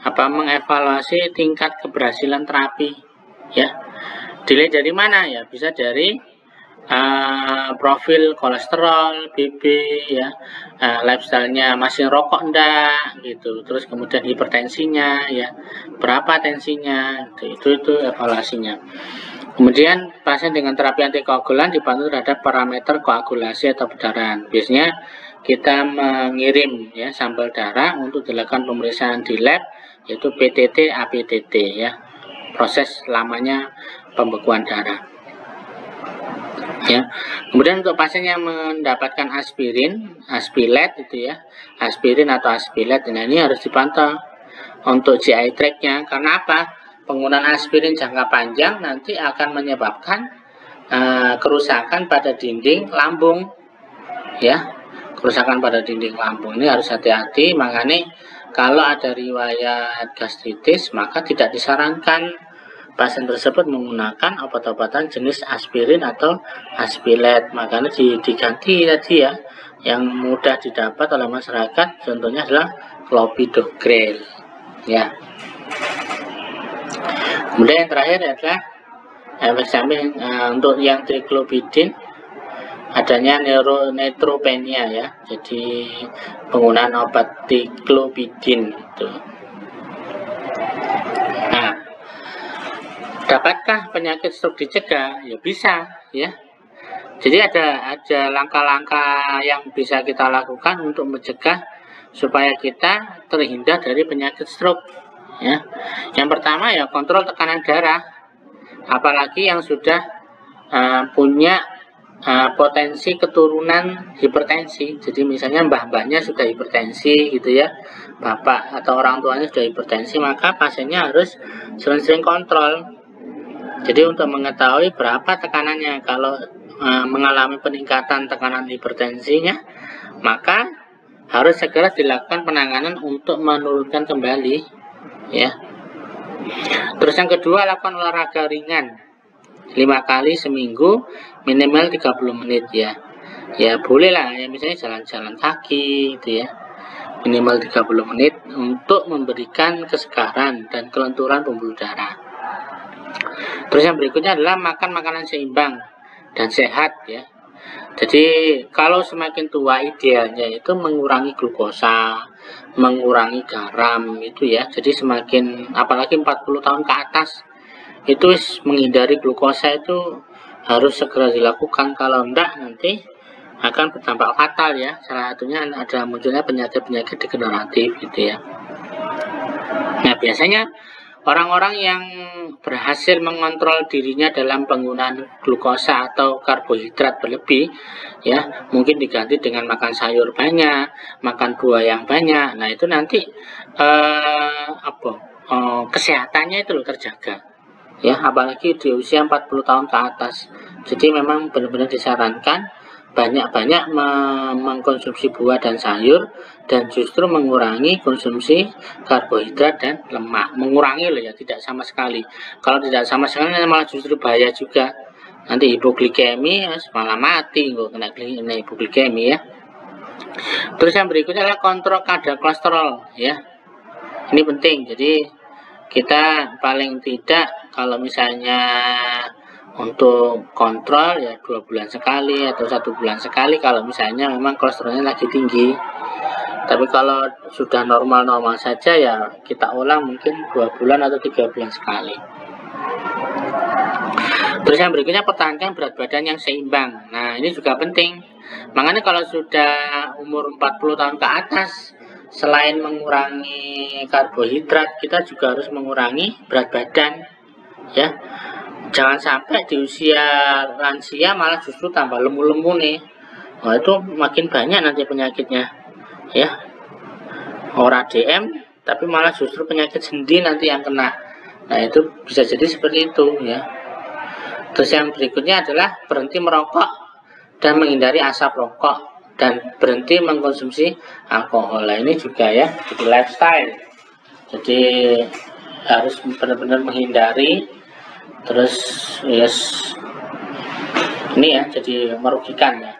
mengevaluasi tingkat keberhasilan terapi, ya. Dilihat dari mana, ya? Bisa dari profil kolesterol, BB, ya, lifestyle-nya masih rokok enggak, gitu. Terus kemudian hipertensinya, ya, berapa tensinya, itu evaluasinya. Kemudian pasien dengan terapi antikoagulan dibantu terhadap parameter koagulasi atau perdarahan. Biasanya kita mengirim, ya, sampel darah untuk dilakukan pemeriksaan di lab, yaitu PTT, APTT, ya, proses lamanya pembekuan darah. Ya. Kemudian untuk pasien yang mendapatkan aspilet itu, ya, aspirin atau aspilet, nah ini harus dipantau untuk GI tract-nya. Karena apa? Penggunaan aspirin jangka panjang nanti akan menyebabkan kerusakan pada dinding lambung, ya, kerusakan pada dinding lambung ini harus hati-hati. Makanya kalau ada riwayat gastritis maka tidak disarankan pasien tersebut menggunakan obat-obatan jenis aspirin atau aspilet. Makanya diganti tadi, ya, yang mudah didapat oleh masyarakat, contohnya adalah clopidogrel, ya. Kemudian yang terakhir adalah efek samping untuk yang triklopidin, adanya neutropenia, ya. Jadi penggunaan obat triklopidin itu. Dapatkah penyakit stroke dicegah? Ya bisa, ya. Jadi ada langkah-langkah yang bisa kita lakukan untuk mencegah supaya kita terhindar dari penyakit stroke, ya. Yang pertama ya kontrol tekanan darah, apalagi yang sudah punya potensi keturunan hipertensi. Jadi misalnya mbah-mbahnya sudah hipertensi, gitu ya, bapak atau orang tuanya sudah hipertensi, maka pasiennya harus sering-sering kontrol. Jadi untuk mengetahui berapa tekanannya, kalau mengalami peningkatan tekanan hipertensinya, maka harus segera dilakukan penanganan untuk menurunkan kembali, ya. Terus yang kedua, lakukan olahraga ringan 5 kali seminggu minimal 30 menit, ya. Ya boleh lah, ya, misalnya jalan-jalan kaki, gitu ya, minimal 30 menit untuk memberikan kesegaran dan kelenturan pembuluh darah. Terus yang berikutnya adalah makan makanan seimbang dan sehat, ya. Jadi kalau semakin tua idealnya itu mengurangi glukosa, mengurangi garam itu, ya. Jadi semakin, apalagi 40 tahun ke atas itu menghindari glukosa itu harus segera dilakukan. Kalau enggak nanti akan berdampak fatal, ya. Salah satunya ada munculnya penyakit-penyakit degeneratif, gitu ya. Nah, biasanya orang-orang yang berhasil mengontrol dirinya dalam penggunaan glukosa atau karbohidrat berlebih, ya, mungkin diganti dengan makan sayur banyak, makan buah yang banyak. Nah, itu nanti kesehatannya itu loh terjaga, ya, apalagi di usia 40 tahun ke atas. Jadi memang benar-benar disarankan banyak-banyak mengkonsumsi buah dan sayur, dan justru mengurangi konsumsi karbohidrat dan lemak. Mengurangi loh, ya, tidak sama sekali. Kalau tidak sama sekali malah justru bahaya juga. Nanti hipoglikemi, malah mati kena hipoglikemi, ya. Terus yang berikutnya adalah kontrol kadar kolesterol, ya. Ini penting. Jadi kita paling tidak kalau misalnya untuk kontrol ya 2 bulan sekali atau 1 bulan sekali kalau misalnya memang kolesterolnya lagi tinggi. Tapi kalau sudah normal-normal saja ya kita ulang mungkin 2 bulan atau 3 bulan sekali. Terus yang berikutnya, pertahankan berat badan yang seimbang. Nah, ini juga penting. Makanya kalau sudah umur 40 tahun ke atas, selain mengurangi karbohidrat, kita juga harus mengurangi berat badan. ya. Jangan sampai di usia lansia malah justru tambah lemu-lemu nih. Nah, itu makin banyak nanti penyakitnya, ya. Orang DM, tapi malah justru penyakit sendi nanti yang kena. Nah, itu bisa jadi seperti itu, ya. Terus yang berikutnya adalah berhenti merokok dan menghindari asap rokok dan berhenti mengkonsumsi alkohol. Nah, ini juga ya, jadi lifestyle. Jadi harus benar-benar menghindari. Terus yes, ini ya jadi merugikan ya.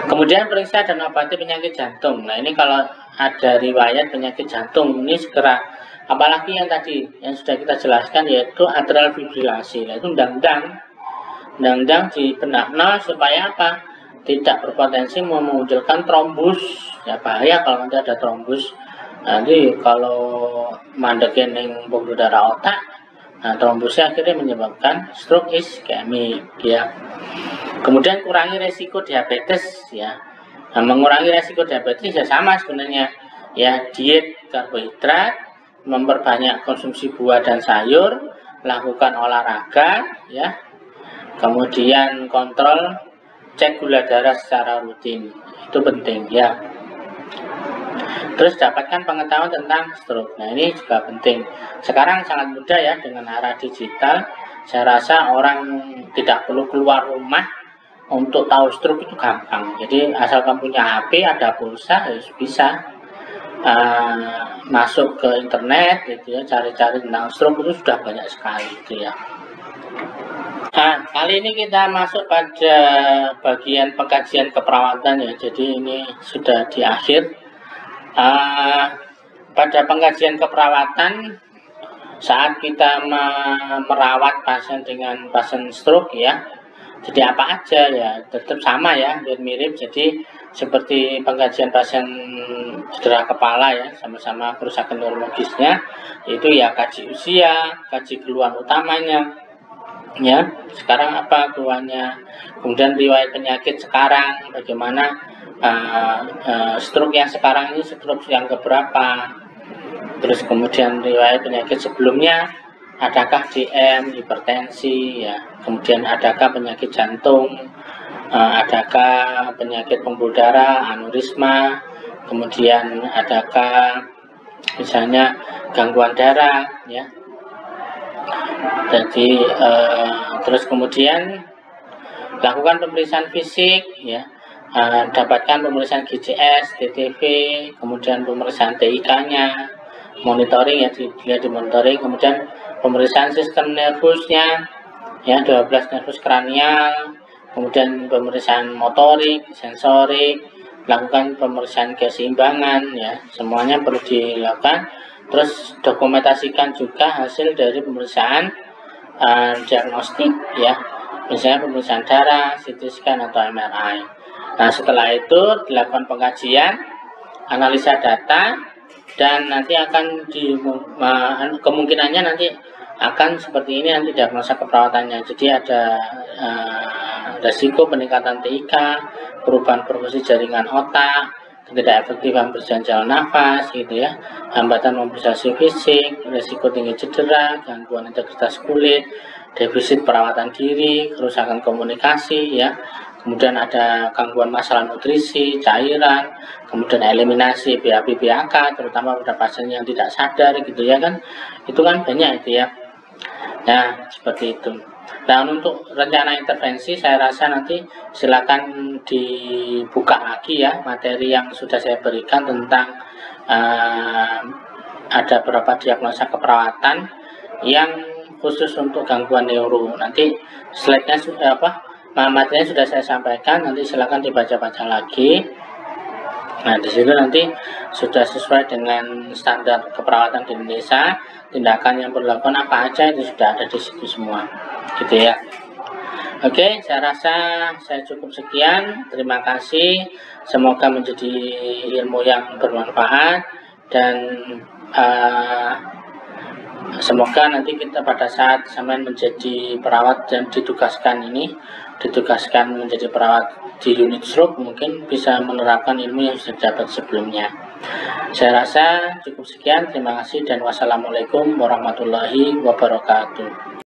Kemudian periksa dan obati penyakit jantung. Nah, ini kalau ada riwayat penyakit jantung ini segera, apalagi yang tadi yang sudah kita jelaskan yaitu atrial fibrilasi. Nah, itu undang-undang di benak nol supaya apa? Tidak berpotensi memunculkan trombus. Ya bahaya kalau nanti ada trombus. Nanti kalau mandekin yang pembuluh darah otak, nah trombusnya akhirnya menyebabkan stroke iskemik ya. Kemudian kurangi resiko diabetes ya. Nah, mengurangi resiko diabetes ya sama sebenarnya ya, diet karbohidrat, memperbanyak konsumsi buah dan sayur, lakukan olahraga ya. Kemudian kontrol cek gula darah secara rutin. Itu penting ya. Terus dapatkan pengetahuan tentang stroke. Nah, ini juga penting. Sekarang sangat mudah ya dengan era digital. Saya rasa orang tidak perlu keluar rumah untuk tahu stroke itu gampang. Jadi asalkan punya HP, ada pulsa, ya bisa masuk ke internet gitu ya, cari-cari tentang stroke itu sudah banyak sekali gitu ya. Nah, kali ini kita masuk pada bagian pengkajian keperawatan ya. Jadi ini sudah di akhir. Pada pengkajian keperawatan saat kita merawat pasien dengan pasien stroke ya, jadi apa aja ya tetap sama ya, mirip. Jadi seperti pengkajian pasien cedera kepala ya, sama-sama kerusakan neurologisnya, itu ya kaji usia, kaji keluhan utamanya ya, sekarang apa keluhannya, kemudian riwayat penyakit sekarang bagaimana, stroke yang sekarang ini stroke yang keberapa, terus kemudian riwayat penyakit sebelumnya, adakah DM, hipertensi ya, kemudian adakah penyakit jantung, adakah penyakit pembuluh darah, aneurisma, kemudian adakah misalnya gangguan darah ya. Jadi terus kemudian lakukan pemeriksaan fisik ya. Dapatkan pemeriksaan GCS, TTV, kemudian pemeriksaan TIK-nya, monitoring ya, dilihat di monitoring, kemudian pemeriksaan sistem nervusnya ya, 12 nervus kranial, kemudian pemeriksaan motorik, sensorik, lakukan pemeriksaan keseimbangan ya, semuanya perlu dilakukan. Terus dokumentasikan juga hasil dari pemeriksaan diagnostik ya, misalnya pemeriksaan darah, CT scan atau MRI. Nah, setelah itu dilakukan pengkajian, analisa data, dan nanti akan kemungkinannya nanti akan seperti ini nanti diagnosa keperawatannya. Jadi ada resiko peningkatan TIK, perubahan profesi jaringan otak, tidak efektifan berjalan jalan nafas gitu ya, hambatan mobilisasi fisik, resiko tinggi cedera, gangguan integritas kulit, defisit perawatan diri, kerusakan komunikasi ya. Kemudian ada gangguan masalah nutrisi, cairan, kemudian eliminasi BAB-BAK, terutama pada pasien yang tidak sadar gitu ya kan. Itu kan banyak itu ya. Nah, seperti itu. Dan untuk rencana intervensi saya rasa nanti silakan dibuka lagi ya materi yang sudah saya berikan tentang ada beberapa diagnosa keperawatan yang khusus untuk gangguan neuro. Nanti slide-nya materinya sudah saya sampaikan, nanti silakan dibaca-baca lagi. Nah, di situ nanti sudah sesuai dengan standar keperawatan di Indonesia, tindakan yang perlu dilakukan apa aja itu sudah ada di situ semua, gitu ya. Oke, saya rasa saya cukup sekian. Terima kasih. Semoga menjadi ilmu yang bermanfaat dan semoga nanti kita pada saat sampai menjadi perawat dan ditugaskan menjadi perawat di unit stroke mungkin bisa menerapkan ilmu yang sudah dapat sebelumnya. Saya rasa cukup sekian. Terima kasih dan wassalamualaikum warahmatullahi wabarakatuh.